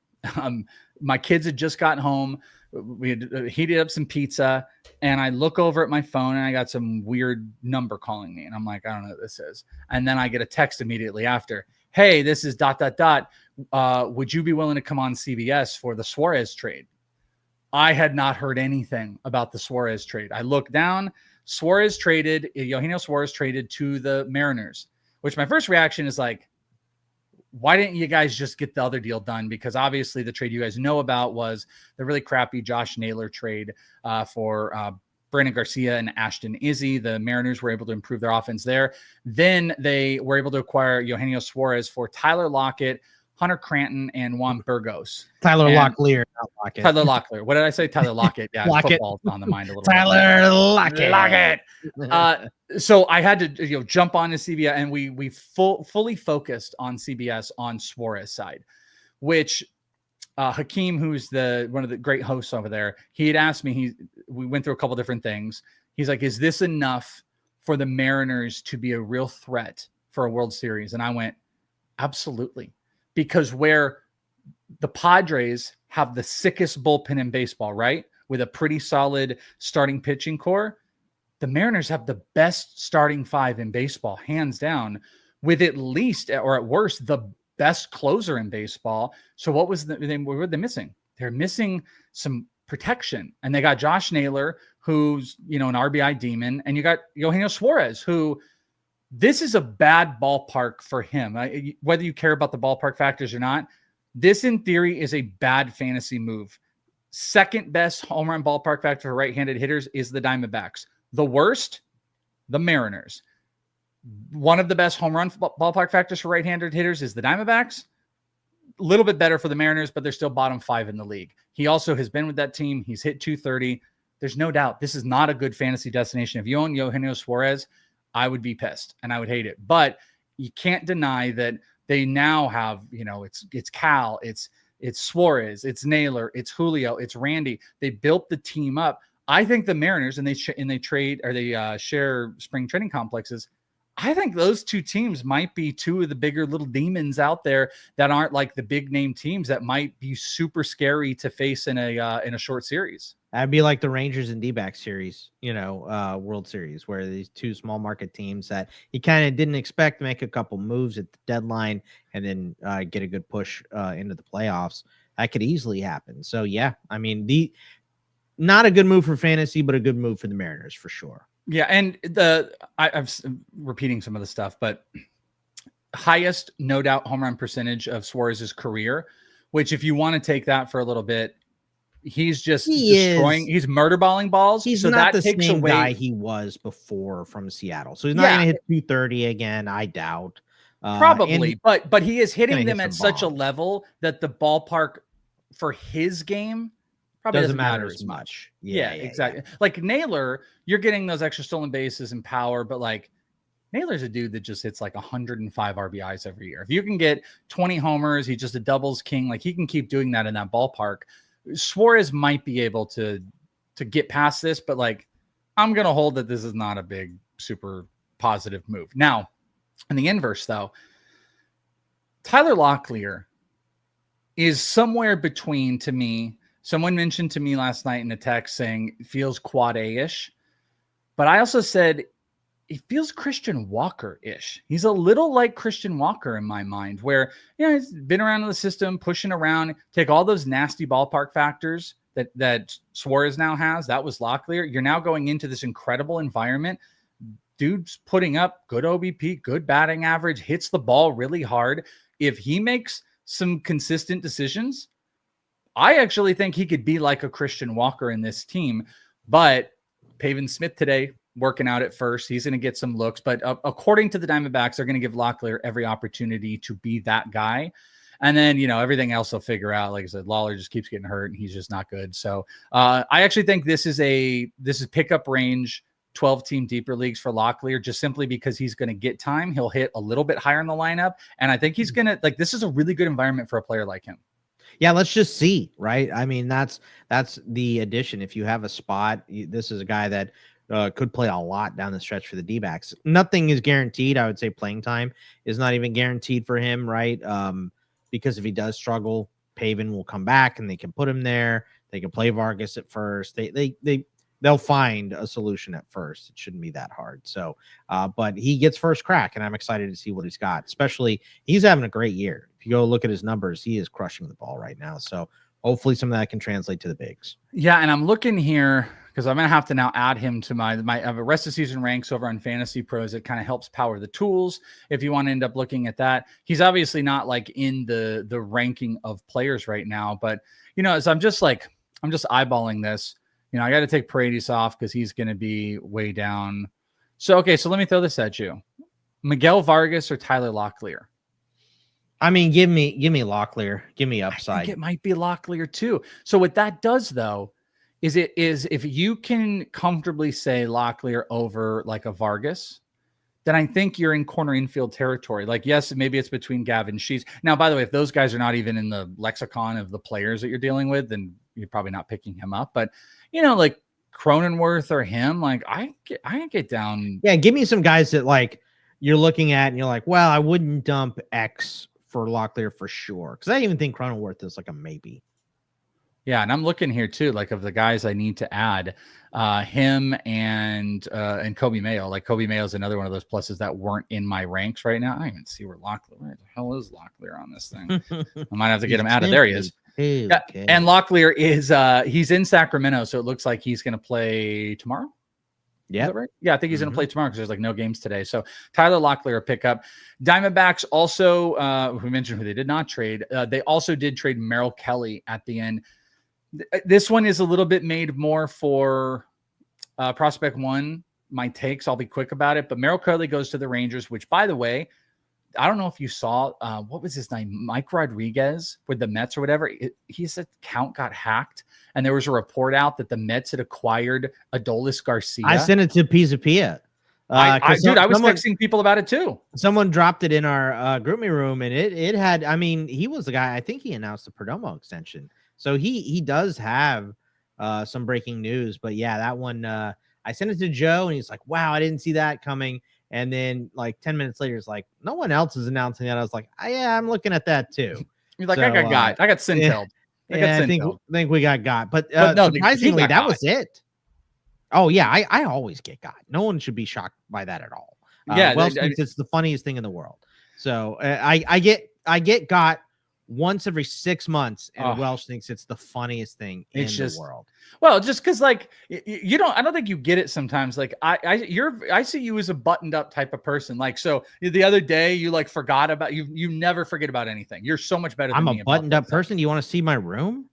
My kids had just gotten home. We had heated up some pizza, and I look over at my phone and I got some weird number calling me. And I'm like, I don't know what this is. And then I get a text immediately after. Hey, this is ... Would you be willing to come on CBS for the Suarez trade? I had not heard anything about the Suarez trade. I looked down. Eugenio Suarez traded to the Mariners, which my first reaction is like, why didn't you guys just get the other deal done? Because obviously the trade you guys know about was the really crappy Josh Naylor trade for Brandon Garcia and Ashton Izzy. The Mariners were able to improve their offense there. Then they were able to acquire Eugenio Suarez for Tyler Lockett, Hunter Cranton, and Juan Burgos. Tyler Locklear, not Lockett. Tyler Locklear. What did I say? Tyler Lockett. Yeah, football's on the mind a little Tyler Lockett. So I had to jump on to CBS, and we fully focused on CBS on Suarez side, which Hakeem, who's one of the great hosts over there, he had asked me, we went through a couple different things. He's like, is this enough for the Mariners to be a real threat for a World Series? And I went, absolutely. Because where the Padres have the sickest bullpen in baseball, right? With a pretty solid starting pitching core, the Mariners have the best starting five in baseball, hands down, with at least, or at worst, the best closer in baseball. So what were they missing? They're missing some protection. And they got Josh Naylor, who's, an RBI demon. And you got Eugenio Suarez, who this is a bad ballpark for him. Whether you care about the ballpark factors or not, this in theory is a bad fantasy move. Second best home run ballpark factor for right-handed hitters is the Diamondbacks. The worst, the Mariners. One of the best home run ballpark factors for right-handed hitters is the Diamondbacks. A little bit better for the Mariners, but they're still bottom 5 in the league. He also has been with that team. He's hit 230. There's no doubt this is not a good fantasy destination. If you own Eugenio Suarez, I would be pissed and I would hate it. But you can't deny that they now have, it's Cal, it's Suarez, it's Naylor, it's Julio, it's Randy. They built the team up. I think the Mariners, and they share spring training complexes. I think those two teams might be two of the bigger little demons out there that aren't like the big name teams that might be super scary to face in a short series. That'd be like the Rangers and D-backs series, World Series, where these two small market teams that you kind of didn't expect to make a couple moves at the deadline and then get a good push into the playoffs. That could easily happen. So yeah, I mean, not a good move for fantasy, but a good move for the Mariners for sure. Yeah, and I'm repeating some of the stuff, but highest, no doubt, home run percentage of Suarez's career, which if you want to take that for a little bit, he's just destroying. He's murder balling balls. He's not the same guy he was before from Seattle, so he's not going to hit 230 again. I doubt. Probably, but he is hitting them at such a level that the ballpark for his game probably doesn't matter as much. Yeah, exactly. Yeah. Like Naylor, you're getting those extra stolen bases and power, but like Naylor's a dude that just hits like 105 RBIs every year. If you can get 20 homers, he's just a doubles king. Like he can keep doing that in that ballpark. Suarez might be able to get past this, but like I'm going to hold that this is not a big, super positive move. Now, in the inverse, though, Tyler Locklear is somewhere between, to me. Someone mentioned to me last night in a text saying it feels quad A-ish, but I also said it feels Christian Walker-ish. He's a little like Christian Walker in my mind, where he's been around in the system, pushing around, take all those nasty ballpark factors that Suarez now has. That was Locklear. You're now going into this incredible environment. Dude's putting up good OBP, good batting average, hits the ball really hard. If he makes some consistent decisions, I actually think he could be like a Christian Walker in this team. But Pavin Smith today working out at first. He's going to get some looks. But according to the Diamondbacks, they're going to give Locklear every opportunity to be that guy. And then, everything else they'll figure out. Like I said, Lawler just keeps getting hurt and he's just not good. So I actually think this is pickup range 12-team deeper leagues for Locklear, just simply because he's going to get time. He'll hit a little bit higher in the lineup. And I think he's going to this is a really good environment for a player like him. Yeah, let's just see, right? I mean, that's the addition. If you have a spot, this is a guy that could play a lot down the stretch for the D-backs. Nothing is guaranteed. I would say playing time is not even guaranteed for him, right? Because if he does struggle, Pavin will come back and they can put him there. They can play Vargas at first. They'll find a solution at first. It shouldn't be that hard. So, but he gets first crack, and I'm excited to see what he's got. Especially, he's having a great year. If you go look at his numbers, he is crushing the ball right now. So hopefully some of that can translate to the bigs. Yeah, and I'm looking here because I'm going to have to now add him to my rest of season ranks over on Fantasy Pros. It kind of helps power the tools if you want to end up looking at that. He's obviously not like in the ranking of players right now, but as I'm just eyeballing this. I got to take Paredes off because he's going to be way down. So, okay, so let me throw this at you. Miguel Vargas or Tyler Locklear? I mean, give me Locklear. Give me upside. I think it might be Locklear too. So what that does, though, is if you can comfortably say Locklear over like a Vargas, then I think you're in corner infield territory. Like, yes, maybe it's between Gavin Sheets. Now, by the way, if those guys are not even in the lexicon of the players that you're dealing with, then you're probably not picking him up. But, like Cronenworth or him. Like I get down. Yeah, give me some guys that like you're looking at and you're like, well, I wouldn't dump X for Locklear for sure. Because I even think Cronenworth is like a maybe. Yeah, and I'm looking here too, like of the guys I need to add, him and Kobe Mayo. Like Kobe Mayo is another one of those pluses that weren't in my ranks right now. I don't even see where the hell is Locklear on this thing? I might have to get him out of there. He is. Yeah, and Locklear is he's in Sacramento, so it looks like he's going to play tomorrow. Yeah, right. Yeah, I think he's going to play tomorrow because there's like no games today. So Tyler Locklear a pickup. Diamondbacks also, we mentioned who they did not trade. They also did trade Merrill Kelly at the end. This one is a little bit made more for Prospect One. My takes, I'll be quick about it. But Merrill Kelly goes to the Rangers, which, by the way, I don't know if you saw, what was his name? Mike Rodriguez with the Mets or whatever. His account got hacked. And there was a report out that the Mets had acquired Adolis Garcia. I sent it to Pizapia. I was texting people about it too. Someone dropped it in our group me room, and it had, I mean, he was the guy, I think he announced the Perdomo extension. So he does have some breaking news. But yeah, that one, I sent it to Joe, and he's like, wow, I didn't see that coming. And then like 10 minutes later, it's like, no one else is announcing that. I was like, yeah, I'm looking at that too. He's like, so, I got Sintel. Yeah, I think we got. But no, surprisingly, that was it. Oh, yeah, I always get got. No one should be shocked by that at all. Yeah, Welsh thinks it's the funniest thing in the world. So I get got once every 6 months, and Welsh thinks it's the funniest thing in the world. Well, just because like you don't, I don't think you get it sometimes. Like I see you as a buttoned up type of person. Like, so the other day you like forgot about you never forget about anything. You're so much better than me. I'm a buttoned up person. You want to see my room?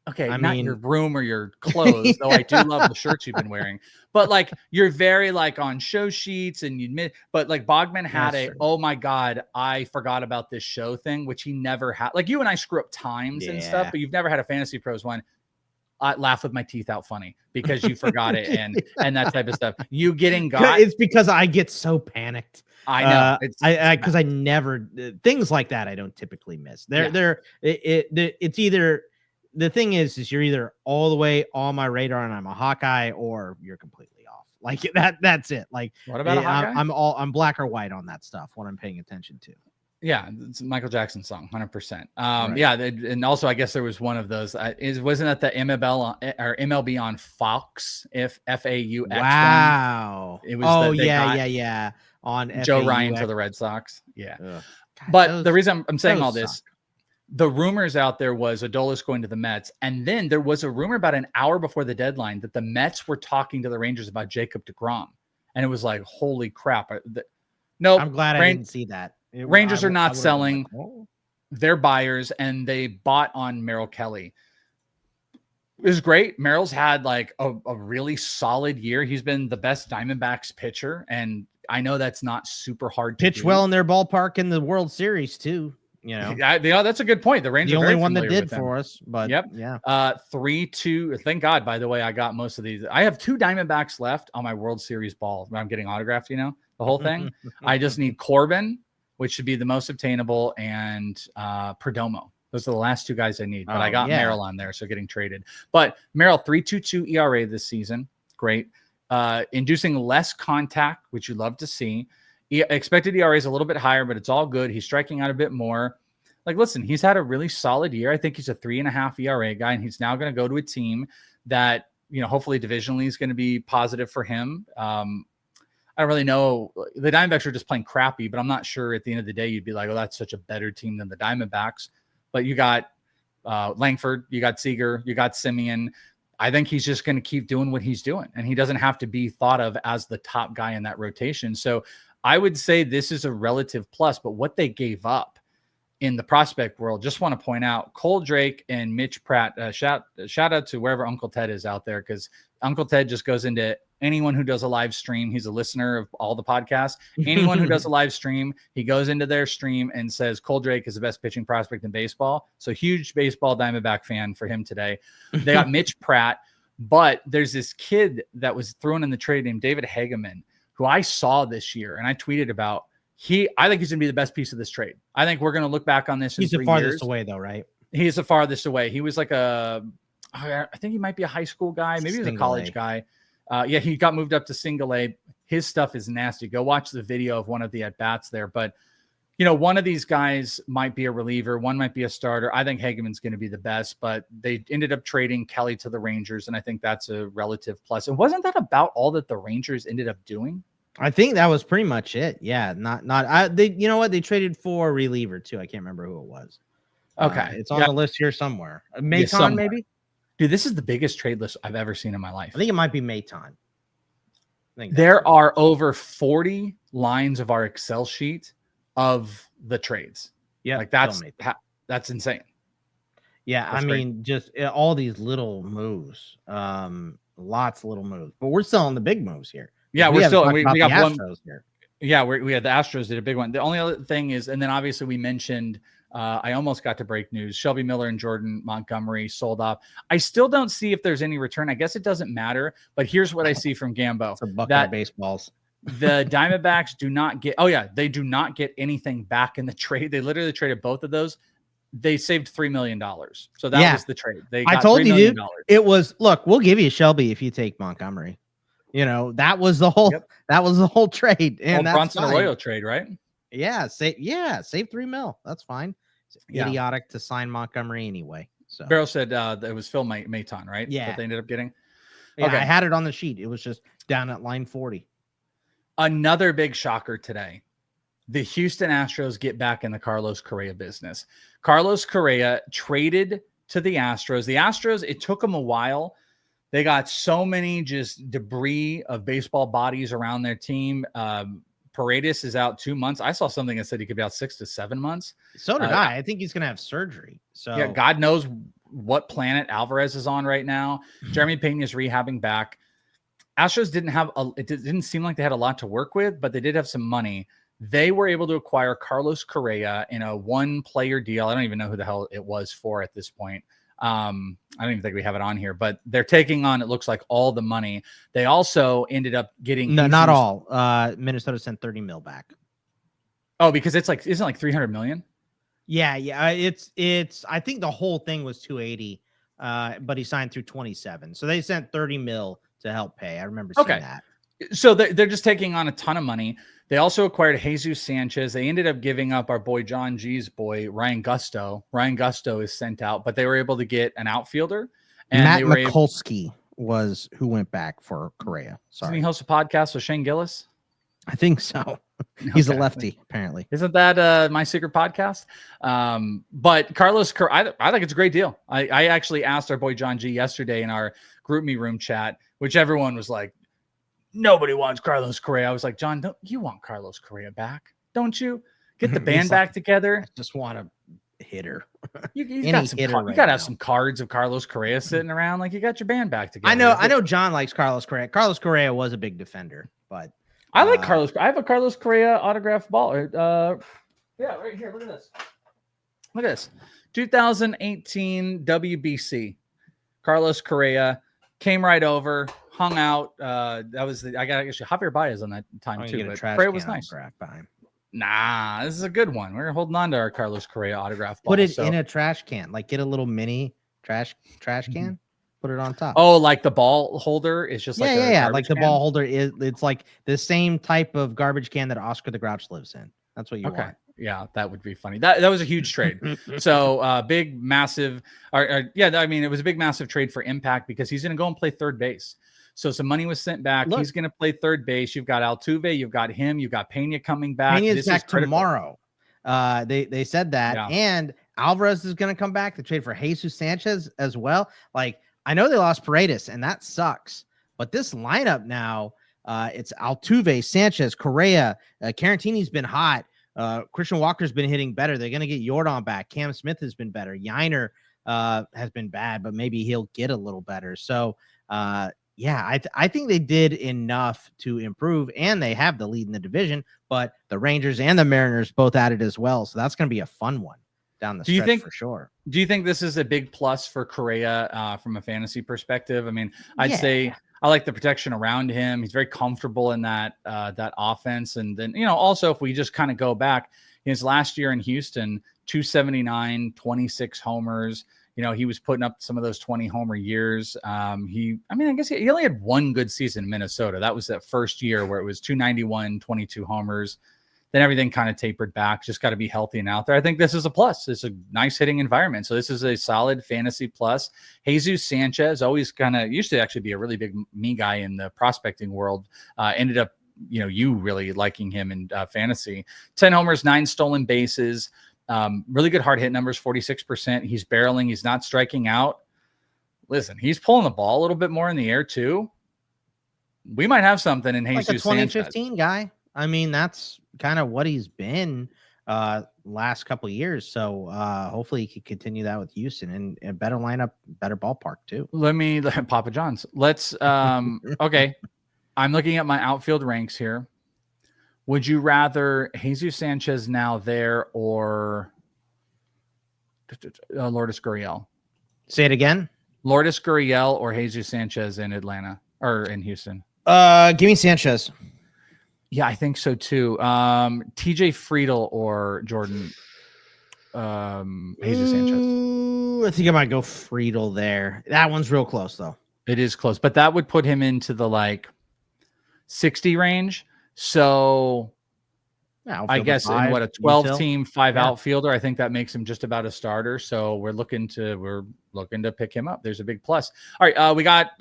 Okay, I mean your room or your clothes, though I do love the shirts you've been wearing. But like you're very like on show sheets and you admit, but like Bogman had oh my God, I forgot about this show thing, which he never had. Like you and I screw up times and stuff, but you've never had a Fantasy Pros one. I laugh with my teeth out funny because you forgot it and that type of stuff. You getting got it's because I get so panicked. I know because I never things like that I don't typically miss. It's either the thing is you're either all the way on my radar and I'm a Hawkeye, or you're completely off. Like that's it. Like what about a Hawkeye? I'm black or white on that stuff when I'm paying attention to. Yeah, it's a Michael Jackson song, 100%. Right. Yeah, and also I guess there was one of those. Wasn't that the MLB on Fox? If FAUX. Wow. It was. Yeah. On Joe Ryan for the Red Sox. Yeah. God, but the reason I'm saying all this, the rumors out there was Adolis going to the Mets, and then there was a rumor about an hour before the deadline that the Mets were talking to the Rangers about Jacob deGrom, and it was like, holy crap! No, I'm glad I didn't see that. Rangers are not selling. They're buyers, and they bought on Merrill Kelly. It was great. Merrill's had like a really solid year. He's been the best Diamondbacks pitcher, and I know that's not super hard to pitch well in their ballpark in the World Series too. You know, that's a good point. The Rangers, the only one that did for us, but yep, yeah. 3-2. Thank God. By the way, I got most of these. I have 2 Diamondbacks left on my World Series ball. I'm getting autographed. You know, the whole thing. I just need Corbin, which should be the most obtainable, and Perdomo. Those are the last 2 guys I need. But I got Merrill on there, so getting traded. But Merrill, 3.22 ERA this season. Great. Inducing less contact, which you love to see. Expected ERA is a little bit higher, but it's all good. He's striking out a bit more. Like, listen, he's had a really solid year. I think he's a 3.5 ERA guy, and he's now going to go to a team that, hopefully divisionally is going to be positive for him. I don't really know. The Diamondbacks are just playing crappy, but I'm not sure at the end of the day you'd be like, oh, that's such a better team than the Diamondbacks. But you got Langford, you got Seager, you got Simeon. I think he's just going to keep doing what he's doing, and he doesn't have to be thought of as the top guy in that rotation. So I would say this is a relative plus, but what they gave up in the prospect world, just want to point out Cole Drake and Mitch Pratt. Shout out to wherever Uncle Ted is out there, because Uncle Ted just goes into anyone who does a live stream. He's a listener of all the podcasts. Anyone who does a live stream, he goes into their stream and says Cole Drake is the best pitching prospect in baseball. So huge baseball Diamondback fan for him today. They got Mitch Pratt, but there's this kid that was thrown in the trade named David Hageman, who I saw this year and I tweeted about. I think he's going to be the best piece of this trade. I think we're going to look back on this in 3 years. He's the farthest away though, right? He's the farthest away. He was like I think he might be a high school guy. Maybe he was a Single college A. guy. Yeah, he got moved up to single A. His stuff is nasty. Go watch the video of one of the at-bats there. But, one of these guys might be a reliever. One might be a starter. I think Hageman's going to be the best, but they ended up trading Kelly to the Rangers, and I think that's a relative plus. And wasn't that about all that the Rangers ended up doing? I think that was pretty much it. Yeah, they you know what? They traded for a reliever too. I can't remember who it was. Okay. It's on the list here somewhere. Maton, somewhere. maybe? Dude, this is the biggest trade list I've ever seen in my life. I think it might be Maton. There are over 40 lines of our Excel sheet of the trades. Yeah, like that's insane. Yeah, That's mean, just all these little moves, lots of little moves, but we're still on the big moves here. Yeah, we got one here. Yeah, we had the Astros did a big one. The only other thing is, and then obviously we mentioned, I almost got to break news. Shelby Miller and Jordan Montgomery sold off. I still don't see if there's any return. I guess it doesn't matter, but here's what I see from Gambo. It's a bucket of baseballs. The Diamondbacks do not get, they do not get anything back in the trade. They literally traded both of those. They saved $3 million. So that was the trade. I told you, dude, it was, look, we'll give you Shelby if you take Montgomery. That was the whole trade. And that's Bronson Arroyo trade, right? Yeah, save $3 million. That's fine. It's idiotic to sign Montgomery anyway. So Barrow said it was Phil Maton, right? Yeah. That they ended up getting. Yeah, okay. I had it on the sheet. It was just down at line 40. Another big shocker today. The Houston Astros get back in the Carlos Correa business. Carlos Correa traded to the Astros. The Astros, it took them a while. They got so many just debris of baseball bodies around their team. Paredes is out 2 months. I saw something that said he could be out 6 to 7 months. So did I. I think he's going to have surgery. So yeah, God knows what planet Alvarez is on right now. Jeremy Pena is rehabbing back. Astros didn't seem like they had a lot to work with, but they did have some money. They were able to acquire Carlos Correa in a one-player deal. I don't even know who the hell it was for at this point. I don't even think we have it on here, but they're taking on, it looks like, all the money. They also ended up getting not all. Minnesota sent $30 million back. Oh, because isn't it like $300 million? Yeah. It's I think the whole thing was $280, but he signed through 27. So they sent $30 million to help pay. I remember seeing that. So they're just taking on a ton of money. They also acquired Jesus Sanchez. They ended up giving up our boy John G's boy, Ryan Gusto. Ryan Gusto is sent out, but they were able to get an outfielder. And Matt Mikulski was who went back for Correa. Doesn't he host a podcast with Shane Gillis? I think so. He's a lefty, apparently. Isn't that My Secret Podcast? But Carlos, I think it's a great deal. I actually asked our boy John G yesterday in our group me room chat, which everyone was like, nobody wants Carlos Correa. I was like, John, don't you want Carlos Correa back? Don't you? Get the band back together. I just want a hitter. You got to have some cards of Carlos Correa sitting around. Like, you got your band back together. I know John likes Carlos Correa. Carlos Correa was a big defender, but I like Carlos. I have a Carlos Correa autographed ball. Yeah, right here. Look at this. Look at this. 2018 WBC. Carlos Correa came right over. Hung out. I got actually Javier Baez on that time too. But Correa was nice. Nah, this is a good one. We're holding on to our Carlos Correa autograph ball. Put it in a trash can. Like, get a little mini trash can. Put it on top. Oh, like the ball holder is just like like the ball holder it's like the same type of garbage can that Oscar the Grouch lives in. That's what you want. Yeah, that would be funny. That was a huge trade. So big, massive. It was a big, massive trade for Impact because he's going to go and play third base. So some money was sent back. He's going to play third base. You've got Altuve. You've got him. You've got Pena coming back. Pena's back tomorrow. They said that. Yeah. And Alvarez is going to come back to trade for Jesus Sanchez as well. Like, I know they lost Paredes, and that sucks. But this lineup now, it's Altuve, Sanchez, Correa. Carantini's been hot. Christian Walker's been hitting better. They're going to get Yordan back. Cam Smith has been better. Yiner has been bad, but maybe he'll get a little better. So, I think they did enough to improve, and they have the lead in the division, but the Rangers and the Mariners both added as well. So that's going to be a fun one down the stretch for sure. Do you think this is a big plus for Correa from a fantasy perspective? I mean, I'd say I like the protection around him. He's very comfortable in that offense. And then, also if we just kind of go back, his last year in Houston, 279, 26 homers, He was putting up some of those 20 homer years. I guess he only had one good season in Minnesota. That was that first year where it was 291, 22 homers. Then everything kind of tapered back. Just got to be healthy and out there. I think this is a plus. It's a nice hitting environment. So this is a solid fantasy plus. Jesus Sanchez used to actually be a really big me guy in the prospecting world. Ended up, you really liking him in fantasy. 10 homers, 9 stolen bases. Really good hard hit numbers, 46%. He's barreling. He's not striking out. Listen, he's pulling the ball a little bit more in the air too. We might have something in Jesus Sanchez. Like a 2015 guy. I mean, that's kind of what he's been last couple of years. So hopefully he can continue that with Houston and a better lineup, better ballpark too. Papa John's. Let's okay. I'm looking at my outfield ranks here. Would you rather Jesus Sanchez now there or Lourdes Gurriel? Say it again. Lourdes Gurriel or Jesus Sanchez in Atlanta or in Houston? Give me Sanchez. Yeah, I think so too. TJ Friedel or Jordan Jesus Sanchez. I think I might go Friedel there. That one's real close though. It is close, but that would put him into the 60 range. So I guess in a 12 team, 5 outfielder, I think that makes him just about a starter. So we're looking to pick him up. There's a big plus. All right. We got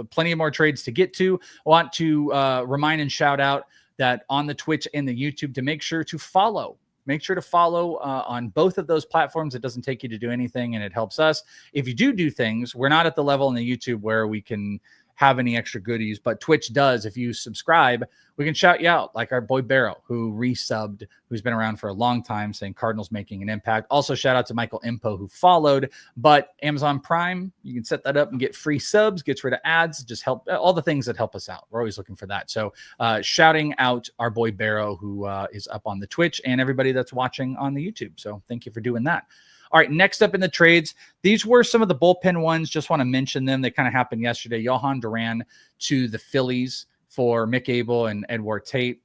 plenty of more trades to get to. I want to remind and shout out that on the Twitch and the YouTube to make sure to follow on both of those platforms. It doesn't take you to do anything and it helps us. If you do things, we're not at the level in the YouTube where we can have any extra goodies, but Twitch does. If you subscribe, we can shout you out, like our boy Barrow, who resubbed, who's been around for a long time, saying Cardinals making an impact. Also, shout out to Michael Impo, who followed. But Amazon Prime, you can set that up and get free subs, gets rid of ads, just help all the things that help us out. We're always looking for that. So shouting out our boy Barrow, who is up on the Twitch, and everybody that's watching on the YouTube. So thank you for doing that. All right, next up in the trades, these were some of the bullpen ones. Just want to mention them. They kind of happened yesterday. Johan Duran to the Phillies for Mick Abel and Edward Tate,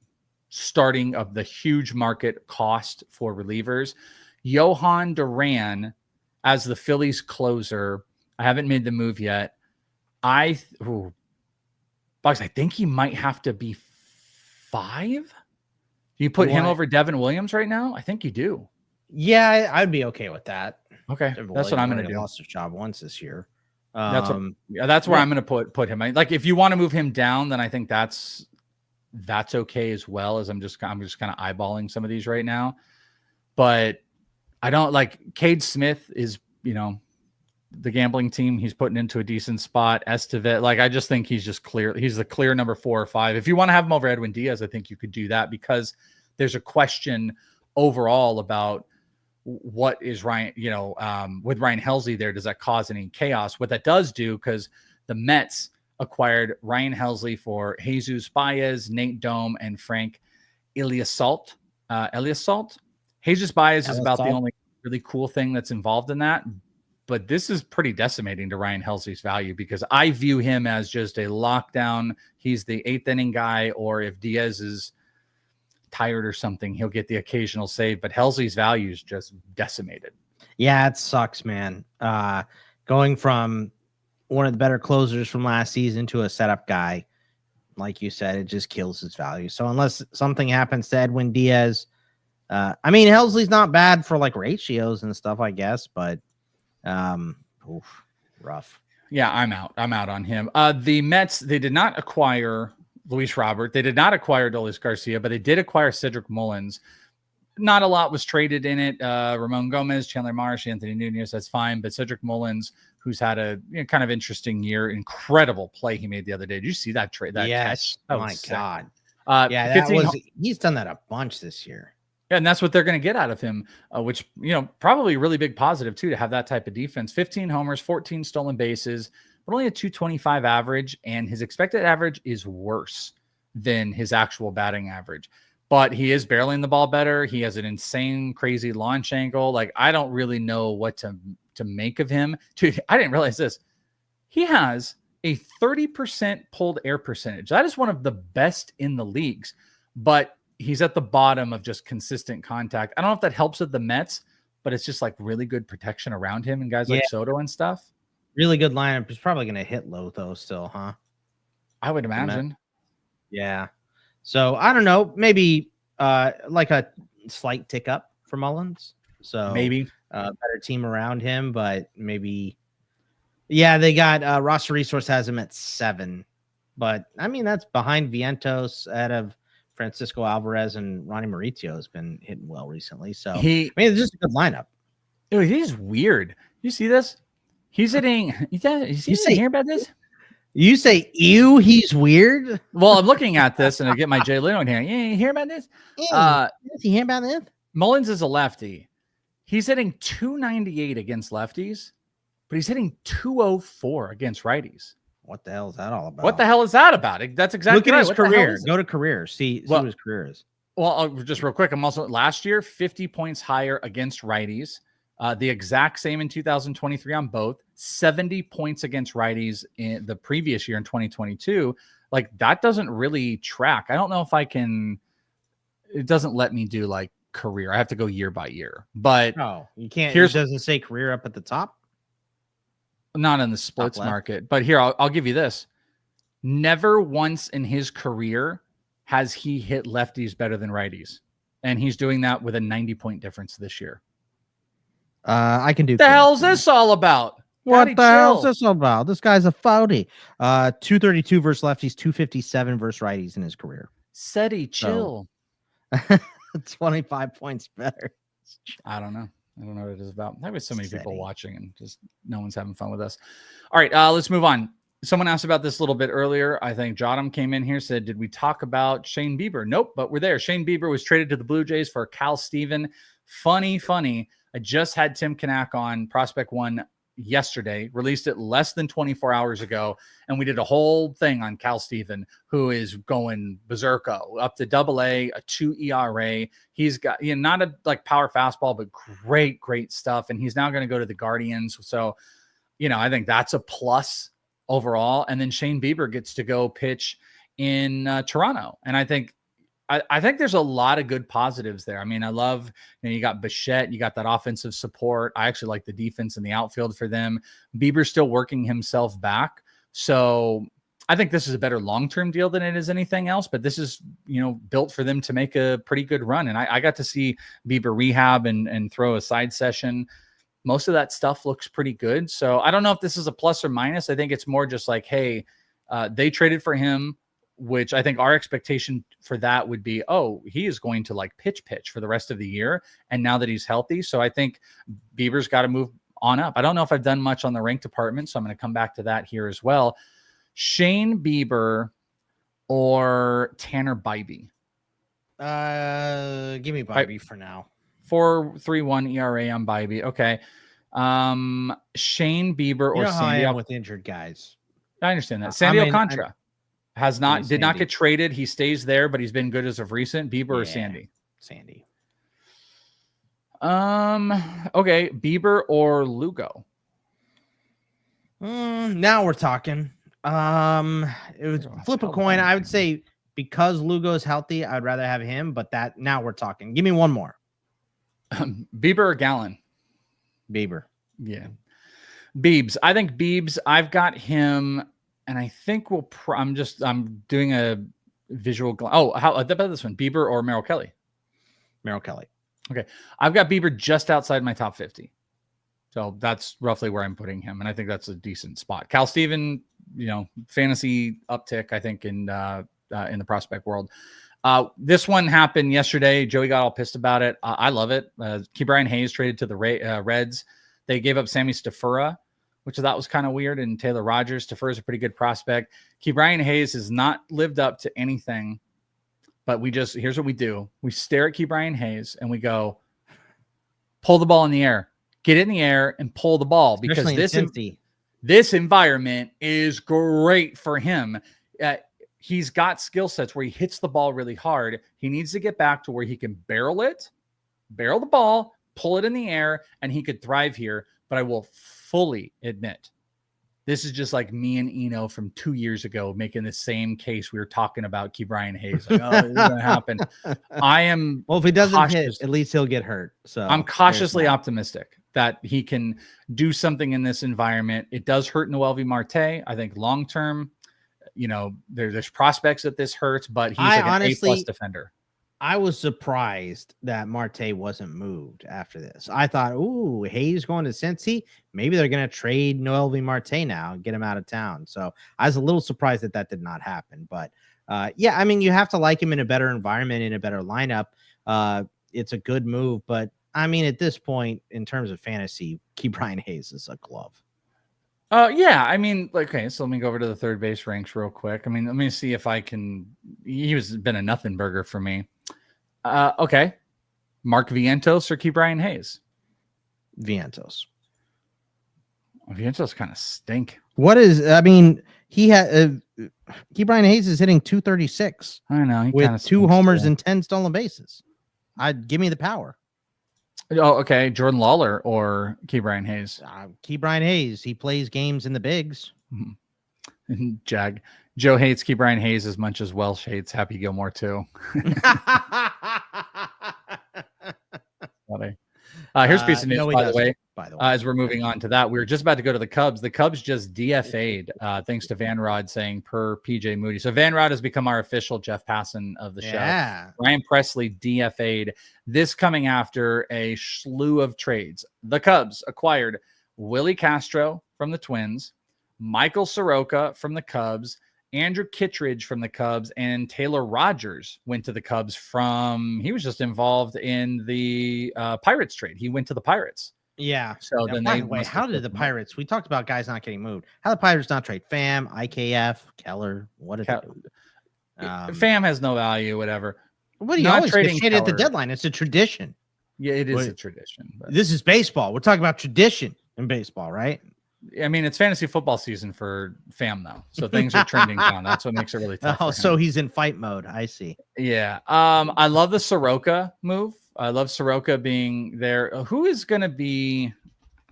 starting of the huge market cost for relievers. Johan Duran as the Phillies closer. I haven't made the move yet. Bugs, I think he might have to be 5. Do you put him over Devin Williams right now? I think you do. Yeah, I'd be okay with that. Okay, that's what I'm going to do. Lost his job once this year. That's where I'm going to put him. Like, if you want to move him down, then I think that's okay as well. As I'm just kind of eyeballing some of these right now, but I don't like Cade Smith is the gambling team. He's putting into a decent spot. Estevez, I just think he's just clear. He's the clear number 4 or 5. If you want to have him over Edwin Diaz, I think you could do that because there's a question overall about what is Ryan, with Ryan Helsley there, does that cause any chaos? What that does do, because the Mets acquired Ryan Helsley for Jesus Baez, Nate Dome, and Frank Eliasalt. Jesus Baez is about the only really cool thing that's involved in that. But this is pretty decimating to Ryan Helsley's value because I view him as just a lockdown. He's the 8th inning guy, or if Diaz is tired or something, he'll get the occasional save, but Helsley's value is just decimated. Yeah, it sucks, man. Going from one of the better closers from last season to a setup guy, like you said, it just kills his value. So unless something happens to Edwin Diaz, Helsley's not bad for ratios and stuff, I guess, but rough. Yeah, I'm out on him. The Mets, they did not acquire Luis Robert. They did not acquire Dolis Garcia, but they did acquire Cedric Mullins. Not a lot was traded in it. Ramon Gomez, Chandler Marsh, Anthony Nunez, that's fine. But Cedric Mullins, who's had a kind of interesting year, incredible play he made the other day. Did you see that trade? Yes. Catch? Oh my God. Yeah, he's done that a bunch this year. Yeah, and that's what they're going to get out of him, which, probably a really big positive, too, to have that type of defense. 15 homers, 14 stolen bases, but only a 225 average, and his expected average is worse than his actual batting average. But he is barreling the ball better. He has an insane, crazy launch angle. I don't really know what to make of him. Dude, I didn't realize this. He has a 30% pulled air percentage. That is one of the best in the leagues, but he's at the bottom of just consistent contact. I don't know if that helps with the Mets, but it's just like really good protection around him and guys like Soto and stuff. Really good lineup. He's probably going to hit low though still, huh? I would imagine. Yeah. So I don't know, maybe like a slight tick up for Mullins. So Maybe better team around him, but maybe. Yeah, they got roster resource has him at 7, but I mean that's behind Vientos, out of Francisco Alvarez, and Ronnie Mauricio has been hitting well recently. So I mean it's just a good lineup. Dude, he's weird. You see this? He's hitting. You hear about this? You say, ew, he's weird? Well, I'm looking at this and I get my Jay Leno in here. Yeah, you hear about this? You hear about this? Mullins is a lefty. He's hitting 298 against lefties, but he's hitting 204 against righties. What the hell is that all about? What the hell is that about? That's exactly Look at right. his career. Go to career. See what his career is. Well, just real quick. I'm also last year 50 points higher against righties. The exact same in 2023 on both. 70 points against righties in the previous year in 2022. Like that doesn't really track. I don't know if I can. It doesn't let me do like career. I have to go year by year. But you can't. It doesn't say career up at the top. Not in the splits market. But here I'll give you this. Never once in his career has he hit lefties better than righties, and he's doing that with a 90-point difference this year. I can do. What the hell's this all about? What the hell's this all about? This guy's a fouty. 232 versus lefties, 257 versus righties in his career. Seti, chill. So, 25 points better. I don't know. I don't know what it is about. There was so many people watching and just no one's having fun with us. All right, let's move on. Someone asked about this a little bit earlier. I think Jotham came in here, said, did we talk about Shane Bieber? Nope, but we're there. Shane Bieber was traded to the Blue Jays for Cal Steven. Funny. I just had Tim Kanak on Prospect One yesterday, released it less than 24 hours ago, and we did a whole thing on Cal Steven, who is going berserko, up to AA, a 2 ERA. He's got, not a like power fastball, but great stuff. And he's now going to go to the Guardians. So, I think that's a plus overall. And then Shane Bieber gets to go pitch in Toronto. And I think there's a lot of good positives there. I mean, I love, you got Bichette, you got that offensive support. I actually like the defense in the outfield for them. Bieber's still working himself back. So I think this is a better long-term deal than it is anything else, but this is, built for them to make a pretty good run. And I got to see Bieber rehab and throw a side session. Most of that stuff looks pretty good. So I don't know if this is a plus or minus. I think it's more just like, hey, they traded for him, which I think our expectation for that would be, he is going to like pitch for the rest of the year. And now that he's healthy. So I think Bieber's got to move on up. I don't know if I've done much on the rank department, so I'm going to come back to that here as well. Shane Bieber or Tanner Bybee? Give me Bybee for now. 4.31 ERA on Bybee. Okay. Shane Bieber or Sandy? I am with injured guys. I understand that. Sandy Alcantara. Did not get traded. He stays there, but he's been good as of recent. Bieber or Sandy? Sandy. Okay. Bieber or Lugo? Now we're talking. It would flip a coin. I would say because Lugo is healthy, I'd rather have him, but now we're talking. Give me one more. Bieber or Gallen? Bieber. Yeah. Biebs. I think Biebs, I've got him. And I think I'm doing a visual. How about this one? Bieber or Merrill Kelly? Merrill Kelly. Okay. I've got Bieber just outside my top 50. So that's roughly where I'm putting him. And I think that's a decent spot. Cal Steven, fantasy uptick, I think, in the prospect world. This one happened yesterday. Joey got all pissed about it. I love it. Key Brian Hayes traded to the Reds. They gave up Sammy Stafura, which I thought was kind of weird, and Taylor Rogers. Stafura is a pretty good prospect. Key Brian Hayes has not lived up to anything, but here's what we do. We stare at Key Brian Hayes and we go, pull the ball in the air, get it in the air and pull the ball, because this environment is great for him. He's got skill sets where he hits the ball really hard. He needs to get back to where he can barrel the ball, pull it in the air, and he could thrive here. But I will fully admit This is just like me and Eno from 2 years ago making the same case. We were talking about Ke'Bryan Hayes. Like, oh, this is going to happen. I am. Well, if he doesn't hit, at least he'll get hurt. So I'm cautiously optimistic that he can do something in this environment. It does hurt Noelvi Marte. I think long term, there's prospects that this hurts, but he's like an A+ defender. I was surprised that Marte wasn't moved after this. I thought, ooh, Hayes going to Cincy. Maybe they're going to trade Noelvi Marte now and get him out of town. So I was a little surprised that did not happen. But yeah, I mean, you have to like him in a better environment, in a better lineup. It's a good move. But I mean, at this point, in terms of fantasy, Ke'Bryan Hayes is a glove. Yeah, I mean, okay, so let me go over to the third base ranks real quick. I mean, let me see if I can. He's been a nothing burger for me. Okay, Mark Vientos or Ke'Bryan Hayes? Vientos. Vientos kind of stink. I mean, he had Ke'Bryan Hayes is hitting 236. I know, with 2 homers and 10 stolen bases. Give me the power. Oh, okay. Jordan Lawler or Ke'Bryan Hayes? Ke'Bryan Hayes. He plays games in the bigs. Joe hates Ke'Bryan Hayes as much as Welsh hates Happy Gilmore too. Funny. Here's a piece of news, by the way. As we're moving on to that, we were just about to go to the Cubs. The Cubs just DFA'd, thanks to Van Rod saying per PJ Moody. So Van Rod has become our official Jeff Passan of the show. Ryan Presley DFA'd. This coming after a slew of trades. The Cubs acquired Willie Castro from the Twins, Michael Soroka from the Cubs, Andrew Kittredge from the Cubs, and Taylor Rogers went to the Cubs he was just involved in the Pirates trade. He went to the Pirates. Yeah. So now, then how did the Pirates, we talked about guys not getting moved. How did the Pirates not trade Pham, IKF, Keller? What did they do? Pham has no value, whatever. What do you always get at the deadline? It's a tradition. Yeah, it is a tradition. But this is baseball. We're talking about tradition in baseball, right? I mean, it's fantasy football season for Pham, though. So things are trending down. That's what makes it really tough. Oh, so he's in fight mode. I see. Yeah. I love the Soroka move. I love Soroka being there. Who is going to be?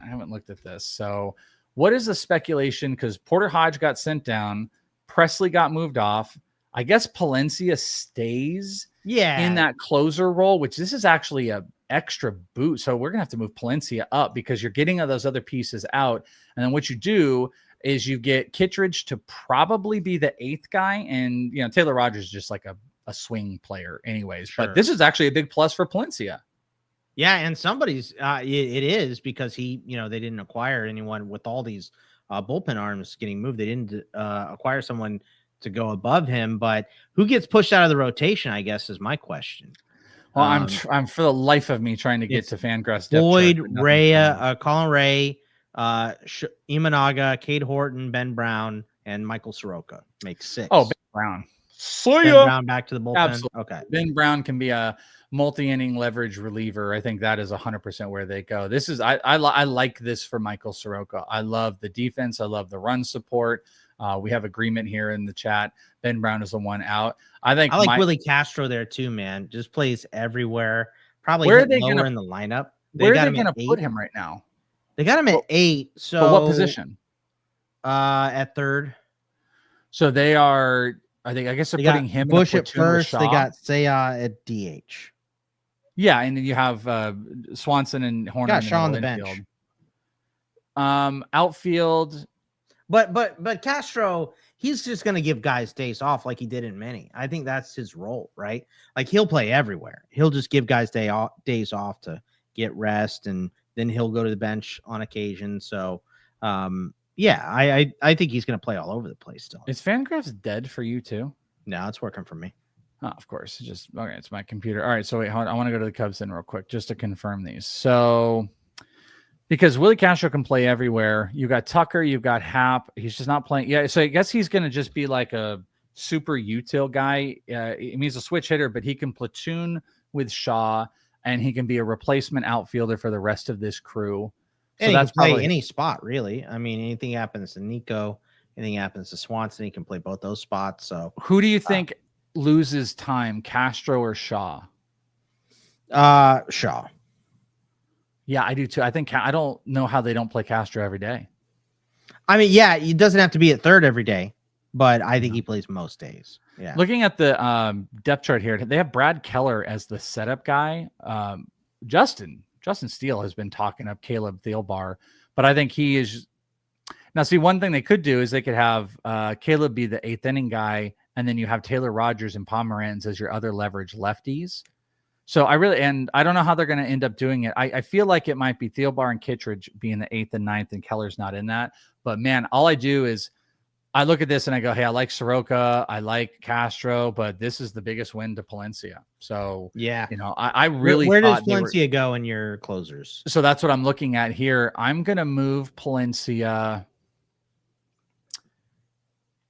I haven't looked at this. So what is the speculation? Because Porter Hodge got sent down. Presley got moved off. I guess Palencia stays in that closer role, which this is actually a extra boot. So we're going to have to move Palencia up because you're getting those other pieces out. And then what you do is you get Kittredge to probably be the 8th guy. And, Taylor Rogers is just like a swing player anyways. Sure. But this is actually a big plus for Palencia. Yeah. And somebody's, it is because they didn't acquire anyone with all these bullpen arms getting moved. They didn't acquire someone to go above him, but who gets pushed out of the rotation, I guess, is my question. Well, I'm for the life of me trying to get to Fangraphs. Boyd, Colin Ray, Imanaga, Cade Horton, Ben Brown, and Michael Soroka makes 6. Oh, Ben Brown. Ben Brown back to the bullpen. Absolutely. Okay. Ben Brown can be a multi-inning leverage reliever. I think that is 100% where they go. This is I like this for Michael Soroka. I love the defense. I love the run support. We have agreement here in the chat. Ben Brown is the one out. I like Willie Castro there too, man. Just plays everywhere. Probably where are they lower in the lineup. Where are they going to put him right now? They got him at 8. So but what position? At 3rd. So they are. I guess they're putting him Bush in at first. They got Saya at DH. Yeah, and then you have Swanson and Horner. Got Shaw on the bench. Outfield. But Castro, he's just going to give guys days off like he did in many. I think that's his role, right? Like he'll play everywhere. He'll just give guys days off to get rest, and then he'll go to the bench on occasion. So, yeah, I think he's going to play all over the place still. Is Fangraphs dead for you too? No, it's working for me. Oh, of course. Okay, it's my computer. All right, so wait, hold on. I want to go to the Cubs then real quick just to confirm these. So, because Willie Castro can play everywhere. You got Tucker, you've got Happ. He's just not playing. Yeah, so I guess he's going to just be like a super util guy. I mean, he's a switch hitter, but he can platoon with Shaw, and he can be a replacement outfielder for the rest of this crew. So and that's he can play probably any spot, really. I mean, anything happens to Nico, anything happens to Swanson, he can play both those spots. So, who do you think loses time, Castro or Shaw? Shaw. Yeah, I do too. I think I don't know how they don't play Castro every day. I mean, yeah, he doesn't have to be at third every day, but I think he plays most days. Yeah. Looking at the depth chart here, they have Brad Keller as the setup guy. Justin Steele has been talking up Caleb Thielbar, but I think he is. Now, see, one thing they could do is they could have Caleb be the 8th inning guy, and then you have Taylor Rogers and Pomeranz as your other leverage lefties. So I don't know how they're going to end up doing it. I feel like it might be Thielbar and Kittredge being the 8th and 9th, and Keller's not in that. But man, all I do is I look at this and I go, hey, I like Soroka, I like Castro, but this is the biggest win to Palencia. So yeah, I really where does Palencia go in your closers? So that's what I'm looking at here. I'm gonna move Palencia.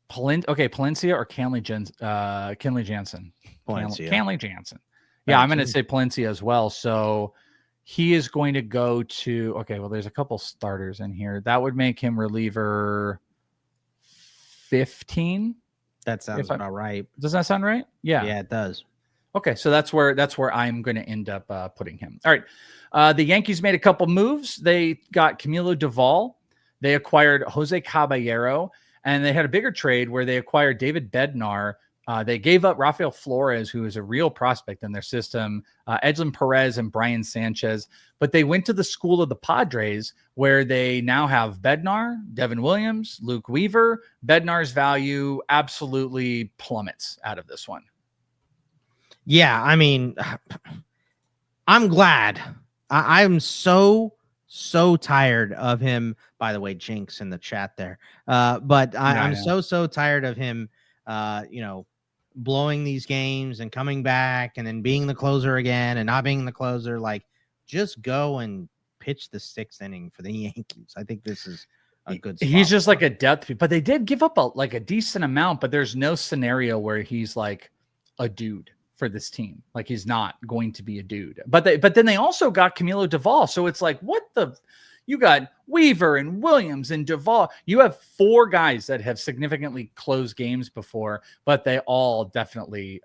Palencia or Kenley Jansen. Kenley Jansen. Yeah, I'm going to say Palencia as well. So he is going to go to, well, there's a couple starters in here. That would make him reliever 15. That sounds about right. Does that sound right? Yeah. Yeah, it does. Okay, so that's where I'm going to end up putting him. All right. The Yankees made a couple moves. They got Camilo Doval. They acquired Jose Caballero. And they had a bigger trade where they acquired David Bednar. They gave up Rafael Flores, who is a real prospect in their system, Edlin Perez and Brian Sanchez. But they went to the school of the Padres, where they now have Bednar, Devin Williams, Luke Weaver. Bednar's value absolutely plummets out of this one. Yeah, I mean, I'm glad. I'm so tired of him. By the way, Jinx in the chat there. But I'm so tired of him, blowing these games and coming back and then being the closer again and not being the closer. Like, just go and pitch the 6th inning for the Yankees. I think this is a good spot. He's just like a depth, but they did give up a decent amount, but there's no scenario where he's like a dude for this team. Like, he's not going to be a dude. But then they also got Camilo Doval. So it's like, you got Weaver and Williams and Doval. You have 4 guys that have significantly closed games before, but they all definitely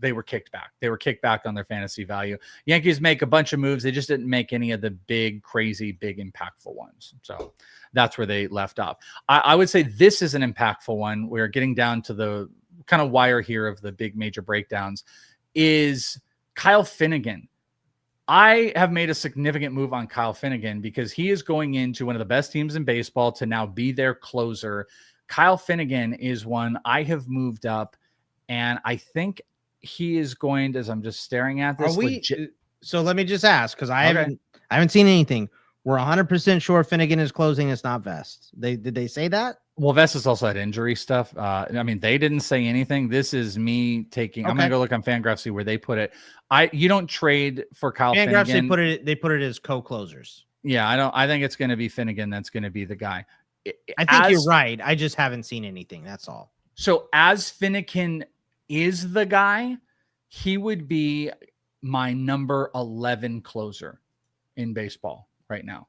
they were kicked back. They were kicked back on their fantasy value. Yankees make a bunch of moves. They just didn't make any of the big, crazy, big, impactful ones. So that's where they left off. I would say this is an impactful one. We're getting down to the kind of wire here of the big major breakdowns. Is Kyle Finnegan. I have made a significant move on Kyle Finnegan because he is going into one of the best teams in baseball to now be their closer. Kyle Finnegan is one I have moved up, and I think he is going to, as I'm just staring at this. So let me just ask, because I haven't seen anything. We're 100% sure Finnegan is closing. It's not Vest. Did they say that? Well, Vestas also had injury stuff. I mean, they didn't say anything. This is me taking. I'm gonna go look on Fangraphs, see where they put it. You don't trade for Kyle Fangraphs, Finnegan. They put it as co-closers. Yeah, I think it's going to be Finnegan. That's going to be the guy. I think you're right. I just haven't seen anything. That's all. So as Finnegan is the guy, he would be my number 11 closer in baseball right now.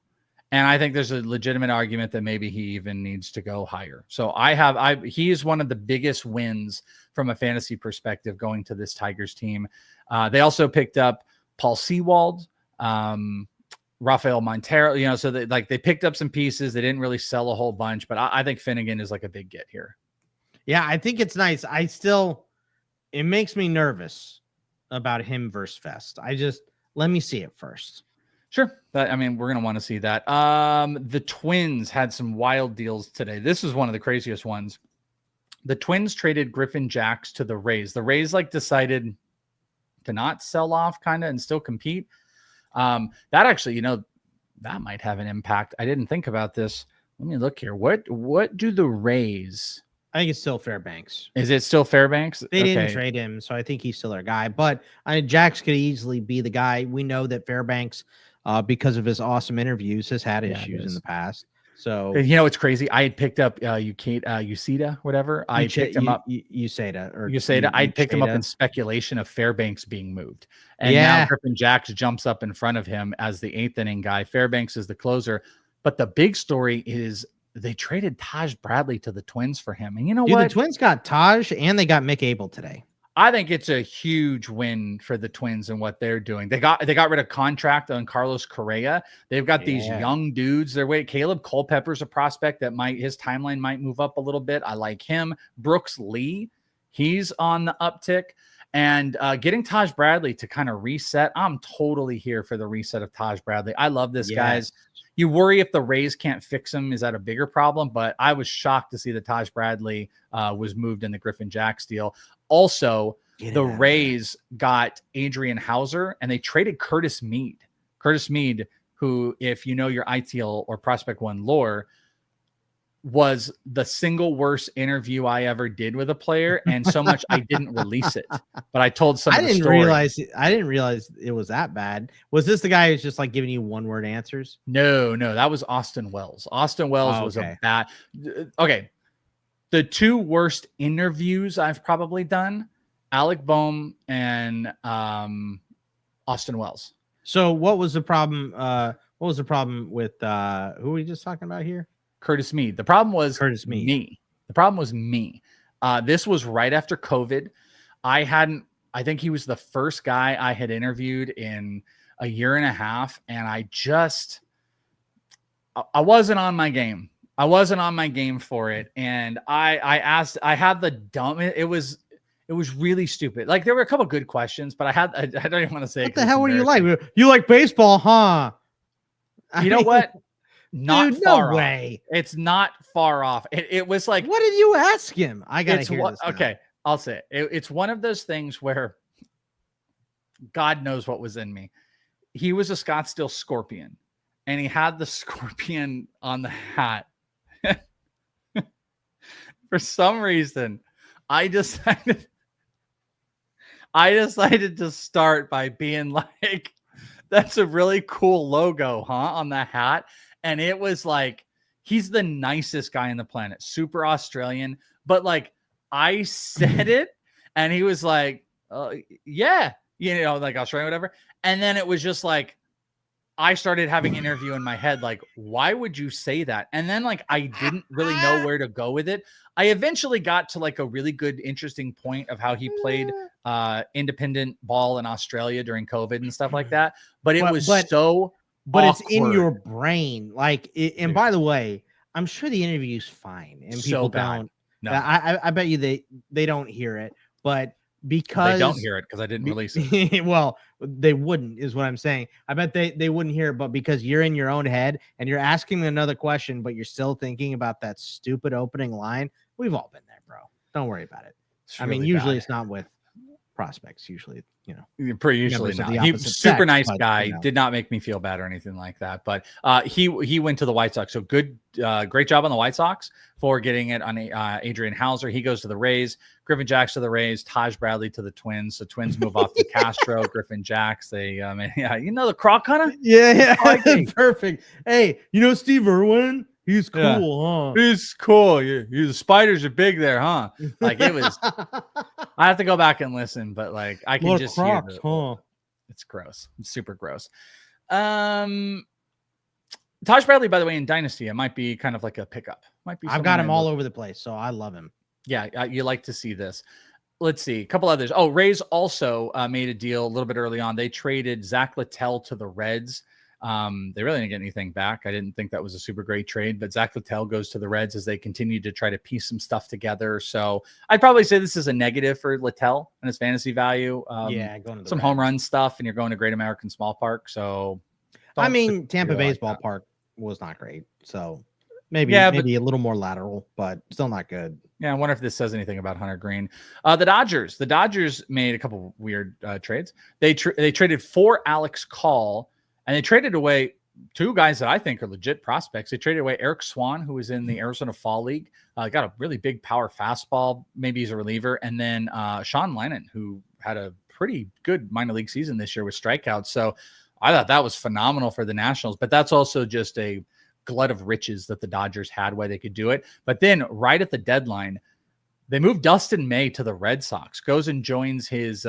And I think there's a legitimate argument that maybe he even needs to go higher. So he is one of the biggest wins from a fantasy perspective going to this Tigers team. They also picked up Paul Sewald, Rafael Montero, so they picked up some pieces. They didn't really sell a whole bunch, but I think Finnegan is like a big get here. Yeah, I think it's nice. It makes me nervous about him versus Vest. Let me see it first. Sure. We're going to want to see that. The Twins had some wild deals today. This is one of the craziest ones. The Twins traded Griffin Jacks to the Rays. The Rays decided to not sell off kind of and still compete. That actually, that might have an impact. I didn't think about this. Let me look here. What do the Rays? I think it's still Fairbanks. Is it still Fairbanks? They didn't trade him, so I think he's still our guy. But Jacks could easily be the guy. We know that Fairbanks, because of his awesome interviews, has had issues in the past. So it's crazy. I had picked up Uceda, whatever. I picked him up. Uceda. I picked him up in speculation of Fairbanks being moved, and now Griffin Jacks jumps up in front of him as the 8th inning guy. Fairbanks is the closer, but the big story is they traded Taj Bradley to the Twins for him. And what? The Twins got Taj and they got Mick Abel today. I think it's a huge win for the Twins and what they're doing. They got rid of contract on Carlos Correa. They've got these young dudes. Caleb Culpepper's a prospect that his timeline might move up a little bit. I like him. Brooks Lee, he's on the uptick. And getting Taj Bradley to kind of reset. I'm totally here for the reset of Taj Bradley. I love this, guys. You worry if the Rays can't fix him. Is that a bigger problem? But I was shocked to see that Taj Bradley was moved in the Griffin Jax deal. Also, the Rays got Adrian Hauser, and they traded Curtis Mead. Curtis Mead, who, if you know your ITL or Prospect One lore, was the single worst interview I ever did with a player, and so much I didn't release it. But I told some. I didn't realize it was that bad. Was this the guy who's just like giving you one-word answers? No, that was Austin Wells. Austin Wells was a bad. Okay, the two worst interviews I've probably done: Alec Boehm and Austin Wells. So, what was the problem? What was the problem with who are we just talking about here? Curtis Mead. The problem was me. The problem was me. This was right after COVID. I think he was the first guy I had interviewed in a year and a half. And I wasn't on my game. I wasn't on my game for it. And I had the dumb, it was really stupid. Like there were a couple good questions, but I don't even want to say, what the hell were you like? You like baseball, huh? You know what? Not Dude, far no way. Off. It's not far off. It was like, what did you ask him? I gotta hear this now. Okay, I'll say it. It's one of those things where God knows what was in me. He was a Scottsdale Scorpion, and he had the scorpion on the hat. For some reason, I decided to start by being like, "That's a really cool logo, huh?" on the hat. And it was like, he's the nicest guy on the planet, super Australian. But like, I said it, and he was like, yeah, like Australian, whatever. And then it was just like, I started having an interview in my head, like, why would you say that? And then like, I didn't really know where to go with it. I eventually got to like a really good, interesting point of how he played independent ball in Australia during COVID and stuff like that. But it was so... But awkward. It's in your brain. Like, and by the way, I'm sure the interview's fine. And people don't. No. I bet you they don't hear it. But because... They don't hear it because I didn't release it. Well, they wouldn't, is what I'm saying. I bet they wouldn't hear it, but because you're in your own head and you're asking another question, but you're still thinking about that stupid opening line. We've all been there, bro. Don't worry about it. I mean, usually it's not with prospects. Usually, pretty usually not. He's super nice guy. Did not make me feel bad or anything like that. But he went to the White Sox. So good, great job on the White Sox for getting it on Adrian Hauser. He goes to the Rays. Griffin Jax to the Rays. Taj Bradley to the Twins. So Twins move off to Castro. Griffin Jax. They, the Croc hunter. Yeah, perfect. Hey, Steve Irwin. He's cool, huh? He's cool. The spiders are big there, huh? Like it was. I have to go back and listen, but like I can just Crocs, hear huh? It's gross. It's super gross. Taj Bradley, by the way, in Dynasty, it might be kind of like a pickup. Might be. I've got him all over the place, so I love him. Yeah, you like to see this. Let's see a couple others. Oh, Rays also made a deal a little bit early on. They traded Zach Littell to the Reds. They really didn't get anything back. I didn't think that was a super great trade, but Zach Littell goes to the Reds as they continue to try to piece some stuff together. So I'd probably say this is a negative for Littell and his fantasy value. Going to some home run stuff, and you're going to Great American Small Park. So Tampa Bay's ballpark was not great. So maybe a little more lateral, but still not good. Yeah, I wonder if this says anything about Hunter Green. The Dodgers made a couple weird trades. They traded for Alex Call. And they traded away two guys that I think are legit prospects. They traded away Eric Swan, who was in the Arizona Fall League. Got a really big power fastball. Maybe he's a reliever. And then Sean Lennon, who had a pretty good minor league season this year with strikeouts. So I thought that was phenomenal for the Nationals. But that's also just a glut of riches that the Dodgers had why they could do it. But then right at the deadline, they moved Dustin May to the Red Sox. Goes and joins his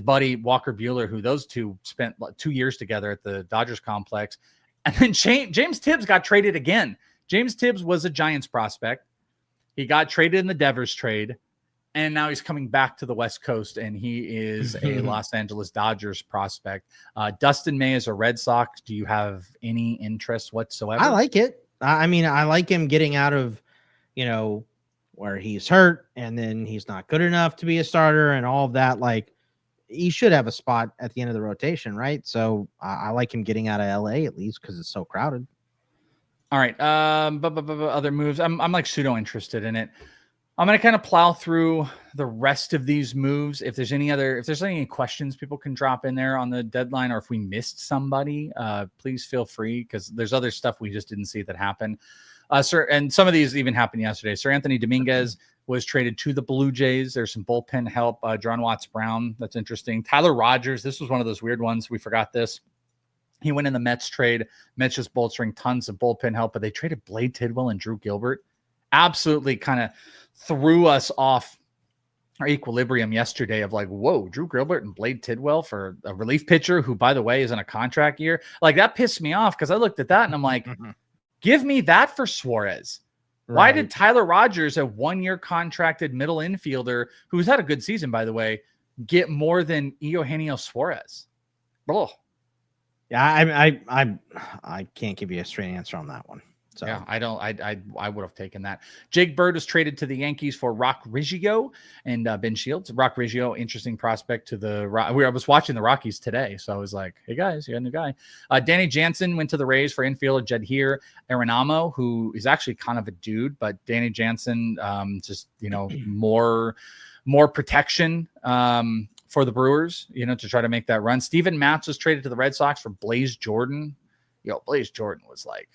buddy Walker Buehler, who those two spent 2 years together at the Dodgers complex. And then James Tibbs got traded again. James Tibbs was a Giants prospect. He got traded in the Devers trade. And now he's coming back to the West Coast, and he is a Los Angeles Dodgers prospect. Dustin May is a Red Sox. Do you have any interest whatsoever? I like it. I mean, I like him getting out of, where he's hurt and then he's not good enough to be a starter and all of that. Like, he should have a spot at the end of the rotation, right? So I like him getting out of LA at least because it's so crowded. All right. Other moves. I'm like pseudo interested in it. I'm going to kind of plow through the rest of these moves. If there's any questions people can drop in there on the deadline, or if we missed somebody, please feel free, because there's other stuff we just didn't see that happened. Sir, and some of these even happened yesterday. Sir Anthony Dominguez was traded to the Blue Jays. There's some bullpen help. John Watts Brown. That's interesting. Tyler Rogers. This was one of those weird ones. We forgot this. He went in the Mets trade. Mets just bolstering tons of bullpen help, but they traded Blade Tidwell and Drew Gilbert. Absolutely kind of threw us off our equilibrium yesterday of like, whoa, Drew Gilbert and Blade Tidwell for a relief pitcher who, by the way, is in a contract year. Like, that pissed me off, because I looked at that and I'm like, give me that for Suarez. Right. Why did Tyler Rogers, a 1-year contracted middle infielder who's had a good season, by the way, get more than Eugenio Suarez? Oh. Yeah, I can't give you a straight answer on that one. So yeah, I would have taken that. Jake Bird was traded to the Yankees for Rock Riggio and Ben Shields. Rock Riggio, interesting prospect to the. I was watching the Rockies today, so I was like, "Hey guys, you got a new guy." Danny Jansen went to the Rays for infielder Jadhir Arenamo, who is actually kind of a dude, but Danny Jansen, just more protection for the Brewers, to try to make that run. Steven Matz was traded to the Red Sox for Blaze Jordan. Blaze Jordan was like.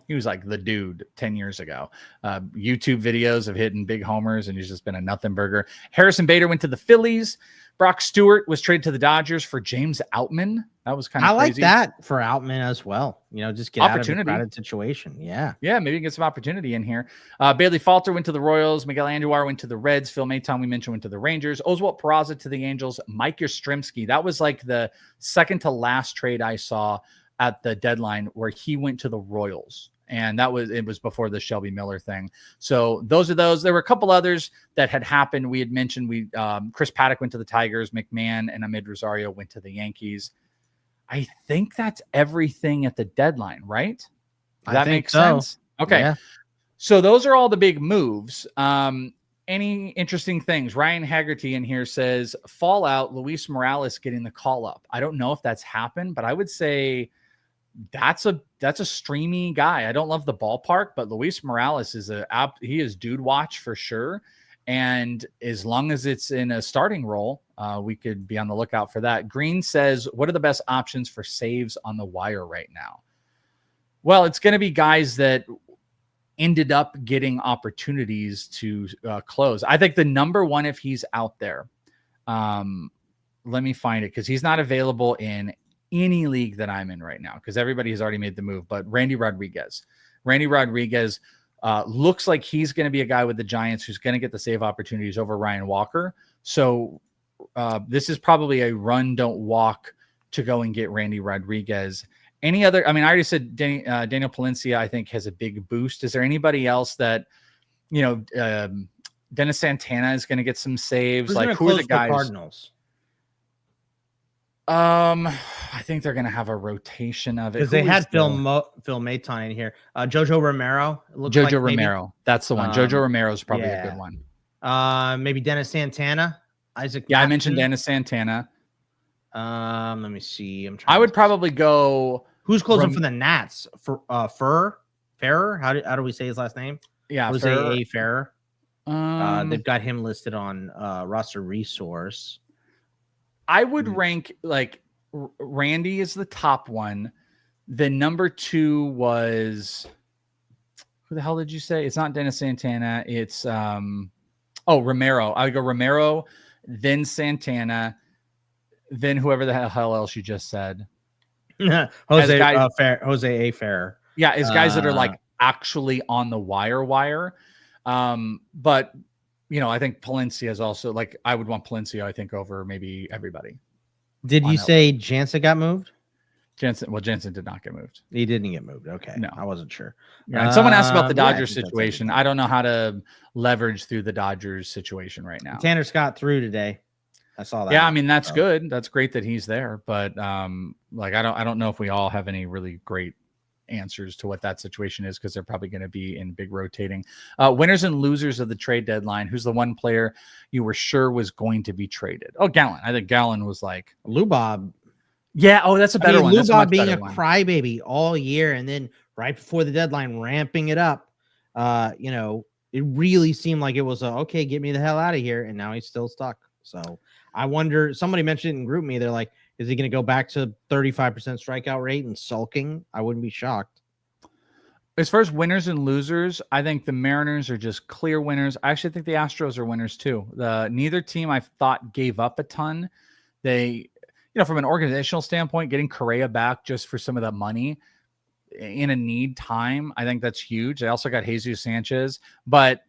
He was like the dude 10 years ago. YouTube videos of hitting big homers, and he's just been a nothing burger. Harrison Bader went to the Phillies. Brock Stewart was traded to the Dodgers for James Outman. That was kind of crazy. I like that for Outman as well. Just get out of a crowded situation. Yeah. Yeah, maybe get some opportunity in here. Bailey Falter went to the Royals. Miguel Andujar went to the Reds. Phil Maton, we mentioned, went to the Rangers. Oswalt Peraza to the Angels. Mike Yastrzemski. That was like the second to last trade I saw at the deadline, where he went to the Royals. And it was before the Shelby Miller thing. So those are those. There were a couple others that had happened. We had mentioned Chris Paddock went to the Tigers. McMahon and Ahmed Rosario went to the Yankees. I think that's everything at the deadline, right? Does that make sense? Okay. Yeah. So those are all the big moves. Any interesting things? Ryan Haggerty in here says, Fallout, Luis Morales getting the call up. I don't know if that's happened, but I would say that's a streamy guy. I don't love the ballpark, but Luis Morales is he is dude watch for sure. And as long as it's in a starting role, we could be on the lookout for that. Green says, what are the best options for saves on the wire right now? Well, it's going to be guys that ended up getting opportunities to close. I think the number one, if he's out there, let me find it, because he's not available in any league that I'm in right now, because everybody has already made the move. But Randy Rodriguez looks like he's going to be a guy with the Giants who's going to get the save opportunities over Ryan Walker. So this is probably a run, don't walk to go and get Randy Rodriguez. Any other? I mean, I already said Daniel Palencia, I think, has a big boost. Is there anybody else that, Dennis Santana is going to get some saves? Like, who are the guys? Cardinals. I think they're going to have a rotation of it, because they had Phil Maton in here. Jojo Romero. Romero. That's the one. Jojo Romero is probably a good one. Maybe Dennis Santana. Isaac. Yeah, I mentioned Dennis Santana. Let me see. I would probably go. Who's closing for the Nats? Ferrer? How do we say his last name? Yeah, Jose A. Ferrer. They've got him listed on roster resource. I would rank like Randy is the top one. The number 2 was, who the hell did you say? It's not Dennis Santana. It's Romero. I would go Romero, then Santana, then whoever the hell else you just said. Jose A. Ferrer. Yeah, it's guys that are like actually on the wire. But I think Palencia is also, like, I would want Palencia, I think, over maybe everybody. Did you say Jansen got moved? Jansen did not get moved. He didn't get moved. Okay. No. I wasn't sure. Yeah, and someone asked about the Yeah, I Dodgers think that's situation. everything. I don't know how to leverage through the Dodgers situation right now. Tanner Scott threw today. I saw that. Yeah, I mean, that's good. That's great that he's there, but like I don't know if we all have any really great answers to what that situation is, because they're probably going to be in big rotating. Winners and losers of the trade deadline. Who's the one player you were sure was going to be traded? Oh, Gallen. I think Gallen was like Lubob. Yeah. Oh, that's a better one. That's a Lubob much being better a one. crybaby all year, and then right before the deadline, ramping it up. You know, it really seemed like it was okay, get me the hell out of here, and now he's still stuck. So I wonder. Somebody mentioned it in group me. They're like, is he going to go back to 35% strikeout rate and sulking? I wouldn't be shocked. As far as winners and losers, I think the Mariners are just clear winners. I actually think the Astros are winners too. Neither team I thought gave up a ton. They, from an organizational standpoint, getting Correa back just for some of that money in a need time, I think that's huge. They also got Jesus Sanchez, but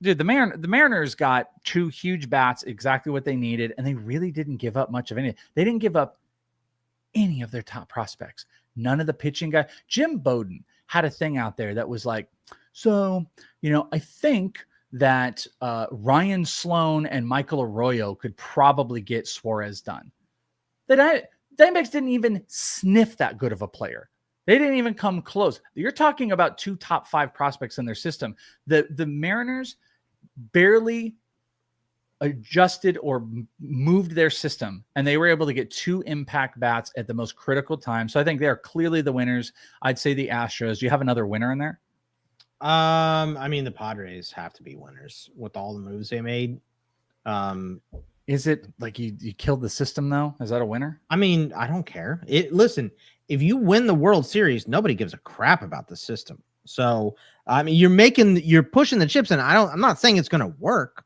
dude, the Mariners got 2 huge bats, exactly what they needed, and they really didn't give up much of anything. They didn't give up any of their top prospects. None of the pitching guys. Jim Bowden had a thing out there that was like, so, I think that Ryan Sloan and Michael Arroyo could probably get Suarez done. The Diamondbacks didn't even sniff that good of a player. They didn't even come close. You're talking about 2 top 5 prospects in their system. The Mariners barely adjusted or moved their system, and they were able to get 2 impact bats at the most critical time. So I think they're clearly the winners. I'd say the Astros. Do you have another winner in there? I mean, the Padres have to be winners with all the moves they made. Is it like you killed the system though? Is that a winner? I mean, I don't care. Listen, if you win the World Series, nobody gives a crap about the system. So, I mean, you're pushing the chips, and I'm not saying it's going to work,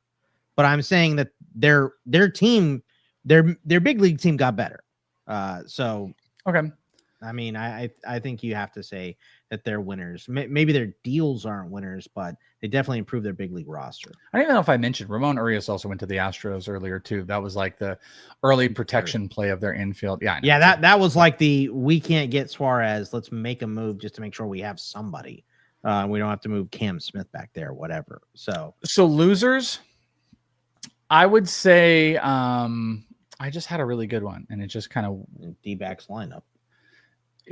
but I'm saying that their team, their big league team got better. So okay. I mean, I think you have to say that they're winners. Maybe their deals aren't winners, but they definitely improved their big league roster. I don't even know if I mentioned Ramon Urias also went to the Astros earlier too. That was like the early protection play of their infield. Yeah. Yeah. That was like we can't get Suarez. Let's make a move just to make sure we have somebody. We don't have to move Cam Smith back there, whatever. So losers, I would say, I just had a really good one, and it just kind of D-backs lineup.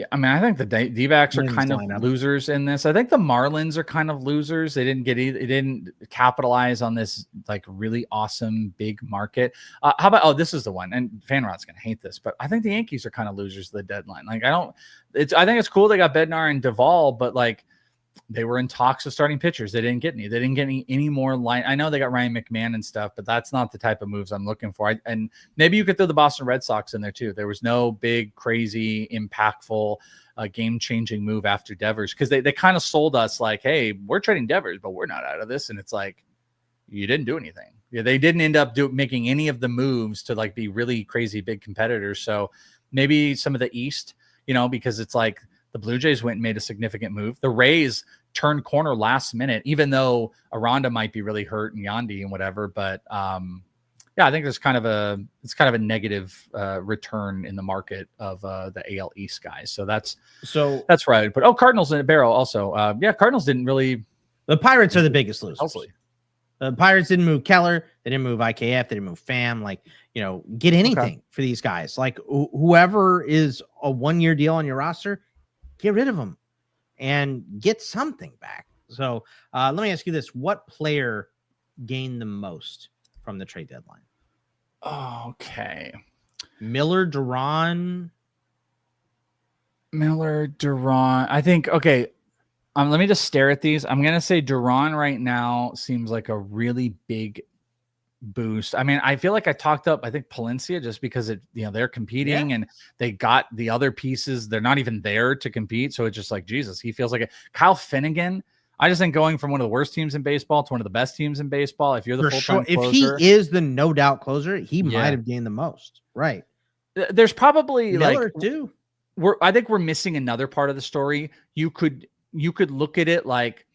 I mean, I think the D-backs are kind of losers in this. I think the Marlins are kind of losers. They didn't capitalize on this like really awesome big market. How about, this is the one, and Fanrod's going to hate this, but I think the Yankees are kind of losers of the deadline. Like I think it's cool they got Bednar and Duvall, but like they were in talks of starting pitchers. They didn't get any. They didn't get any more line. I know they got Ryan McMahon and stuff, but that's not the type of moves I'm looking for. And maybe you could throw the Boston Red Sox in there too. There was no big, crazy, impactful, game-changing move after Devers, because they kind of sold us like, hey, we're trading Devers, but we're not out of this. And it's like, you didn't do anything. Yeah, they didn't end up making any of the moves to like be really crazy big competitors. So maybe some of the East, because it's like, the Blue Jays went and made a significant move. The Rays turned corner last minute, even though Aranda might be really hurt and Yandy and whatever. But yeah, I think there's kind of a negative return in the market of the AL East guys. So that's right. But Cardinals in a barrel also. Yeah, Cardinals didn't really. The Pirates are the biggest losers. Hopefully. The Pirates didn't move Keller. They didn't move IKF. They didn't move Pham. Like, get anything for these guys. Like whoever is a 1-year deal on your roster, get rid of them and get something back. So let me ask you this. What player gained the most from the trade deadline? Okay. Miller, Duran. I think, okay. Let me just stare at these. I'm going to say Duran right now seems like a really big boost. I mean, I feel like I talked up, I think Palencia, just because they're competing and they got the other pieces. They're not even there to compete. So it's just like, Jesus, he feels like it. Kyle Finnegan. I just think going from one of the worst teams in baseball to one of the best teams in baseball, if you're the full-time closer, if he is the no doubt closer, he might have gained the most. Right. There's probably Miller too. I think we're missing another part of the story. You could look at it like,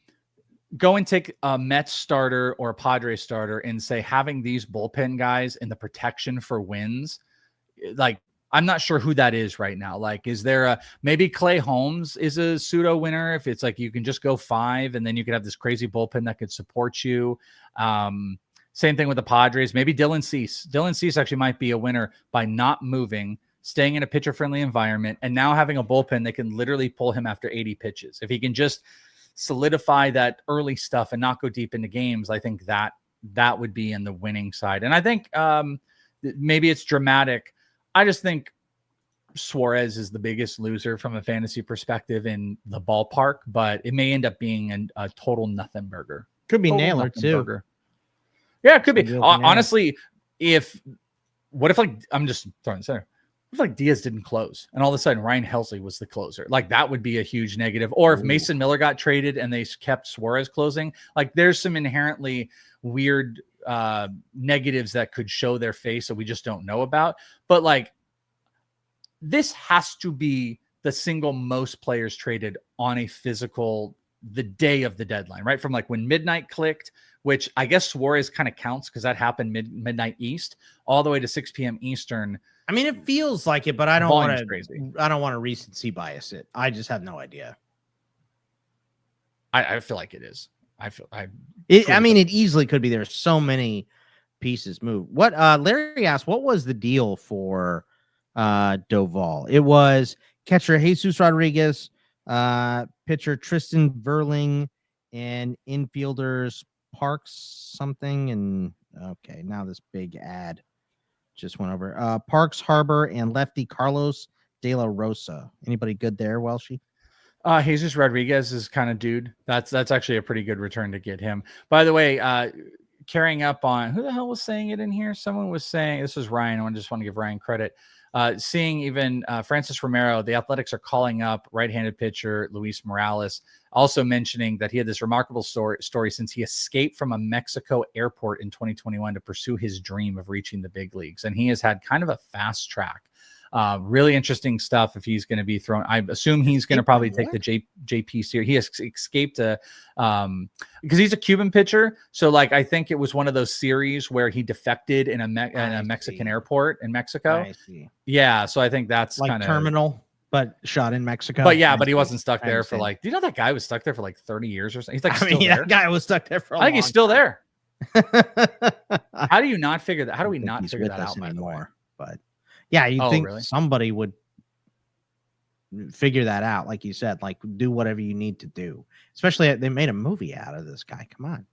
go and take a Mets starter or a Padres starter and say having these bullpen guys in the protection for wins, like I'm not sure who that is right now. Like, is there maybe Clay Holmes is a pseudo winner if it's like you can just go 5 and then you could have this crazy bullpen that could support you. Same thing with the Padres. Maybe Dylan Cease. Dylan Cease actually might be a winner by not moving, staying in a pitcher-friendly environment, and now having a bullpen that can literally pull him after 80 pitches. If he can just solidify that early stuff and not go deep into games, I think that would be in the winning side. And I think maybe it's dramatic. I just think Suarez is the biggest loser from a fantasy perspective in the ballpark, but it may end up being a total nothing burger. Could be Total Naylor nothing too. burger. Yeah, it could be. Naylor. Honestly, what if like I'm just throwing this there. What if like Diaz didn't close and all of a sudden Ryan Helsley was the closer? Like that would be a huge negative. Or if Mason Miller got traded and they kept Suarez closing, like there's some inherently weird negatives that could show their face that we just don't know about. But like this has to be the single most players traded on a physical the day of the deadline, right? From like when midnight clicked, which I guess Suarez kind of counts because that happened midnight East, all the way to 6 p.m. Eastern. I mean, it feels like it, but I don't Volume's want crazy. to. I don't want to recency bias it. I just have no idea. I feel like it is. I mean, it easily could be. There's so many pieces move. What Larry asked, what was the deal for Doval? It was catcher Jesus Rodriguez, pitcher Tristan Verling, and infielders Parks something. And okay, now this big ad just went over. Parks Harbor and lefty Carlos De La Rosa. Anybody good there, Welshie? Jesus Rodriguez is kind of dude. That's actually a pretty good return to get him. By the way, carrying up on who the hell was saying it in here? Someone was saying this was Ryan. I just want to give Ryan credit. Seeing even Francis Romero, the Athletics are calling up right-handed pitcher Luis Morales, also mentioning that he had this remarkable story since he escaped from a Mexico airport in 2021 to pursue his dream of reaching the big leagues. And he has had kind of a fast track. Really interesting stuff if he's going to be thrown. I assume he's going to probably take the JP series. He has escaped because he's a Cuban pitcher. So like, I think it was one of those series where he defected in a Mexican airport in Mexico. I see. Yeah. So I think that's Like kind of terminal, but shot in Mexico. But yeah, but he wasn't stuck there for like, do you know that guy was stuck there for like 30 years or something? He's like, that guy was stuck there for I think he's still there. there. How do you not figure that? How do we not figure that out anymore? But yeah, you think somebody would figure that out, like you said, like do whatever you need to do. Especially they made a movie out of this guy. Come on.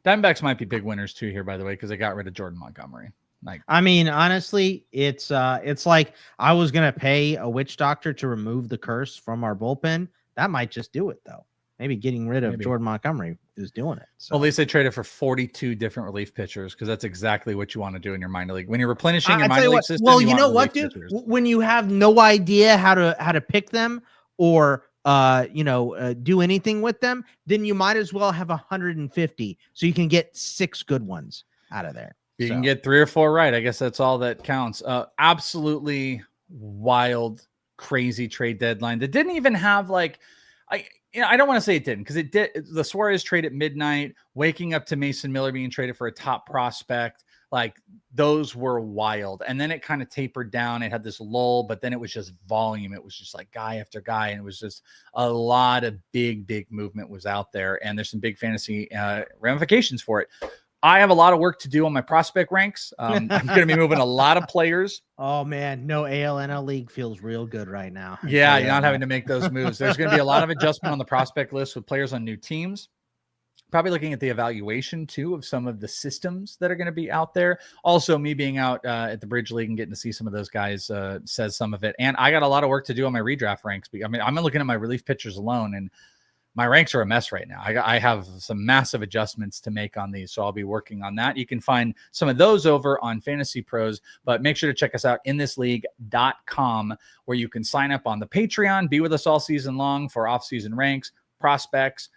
Diamondbacks might be big winners too here, by the way, because they got rid of Jordan Montgomery. Like, I mean, honestly, it's like I was gonna pay a witch doctor to remove the curse from our bullpen. That might just do it though. Maybe getting rid of Jordan Montgomery is doing it. So. Well, at least they traded for 42 different relief pitchers because that's exactly what you want to do in your minor league. When you're replenishing your minor league system. Well, you know what, dude? Pitchers. When you have no idea how to pick them or do anything with them, then you might as well have 150 so you can get 6 good ones out of there. You can get 3 or 4 right. I guess that's all that counts. Absolutely wild, crazy trade deadline that didn't even have like I don't want to say it didn't because it did. The Suarez trade at midnight, waking up to Mason Miller being traded for a top prospect, like those were wild. And then it kind of tapered down. It had this lull, but then it was just volume. It was just like guy after guy. And it was just a lot of big movement was out there. And there's some big fantasy ramifications for it. I have a lot of work to do on my prospect ranks. I'm going to be moving a lot of players. Oh man, no ALNL league feels real good right now. Yeah, you're not having to make those moves. There's going to be a lot of adjustment on the prospect list with players on new teams. Probably looking at the evaluation too of some of the systems that are going to be out there. Also, me being out at the Bridge League and getting to see some of those guys says some of it. And I got a lot of work to do on my redraft ranks. I mean, I'm looking at my relief pitchers alone, and my ranks are a mess right now. I have some massive adjustments to make on these, so I'll be working on that. You can find some of those over on Fantasy Pros, but make sure to check us out inthisleague.com, where you can sign up on the Patreon, be with us all season long for off-season ranks, prospects,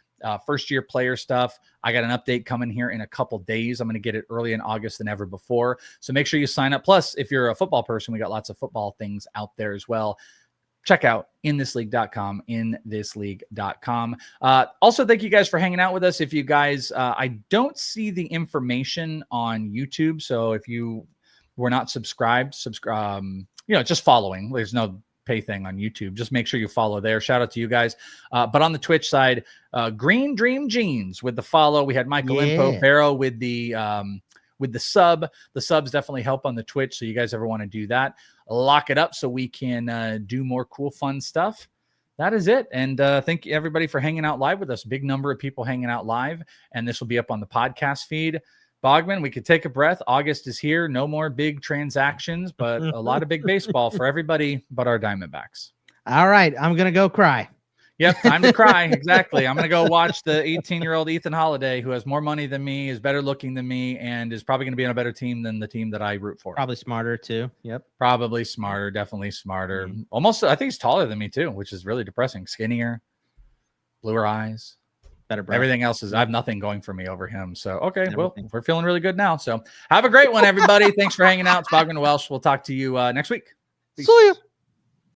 first-year player stuff. I got an update coming here in a couple days. I'm going to get it early in August than ever before, so make sure you sign up. Plus, if you're a football person, we got lots of football things out there as well. Check out inthisleague.com, inthisleague.com. Also, thank you guys for hanging out with us. If you guys, I don't see the information on YouTube. So if you were not subscribed, just following. There's no pay thing on YouTube. Just make sure you follow there. Shout out to you guys. But on the Twitch side, Green Dream Jeans with the follow. We had Michael Impo Barrow with the sub. The subs definitely help on the Twitch. So you guys ever want to do that, lock it up so we can do more cool, fun stuff. That is it. And thank you everybody for hanging out live with us. Big number of people hanging out live. And this will be up on the podcast feed. Bogman, we could take a breath. August is here. No more big transactions, but a lot of big baseball for everybody but our Diamondbacks. All right. I'm going to go cry. Yep, time to cry. Exactly. I'm going to go watch the 18-year-old Ethan Holiday, who has more money than me, is better looking than me, and is probably going to be on a better team than the team that I root for. Probably smarter, too. Yep. Probably smarter. Definitely smarter. Almost, I think he's taller than me, too, which is really depressing. Skinnier, bluer eyes. Better breath. Everything else is, I have nothing going for me over him. So, okay, well, we're feeling really good now. So, have a great one, everybody. Thanks for hanging out. It's Bogman Welsh. We'll talk to you next week. Peace. See ya.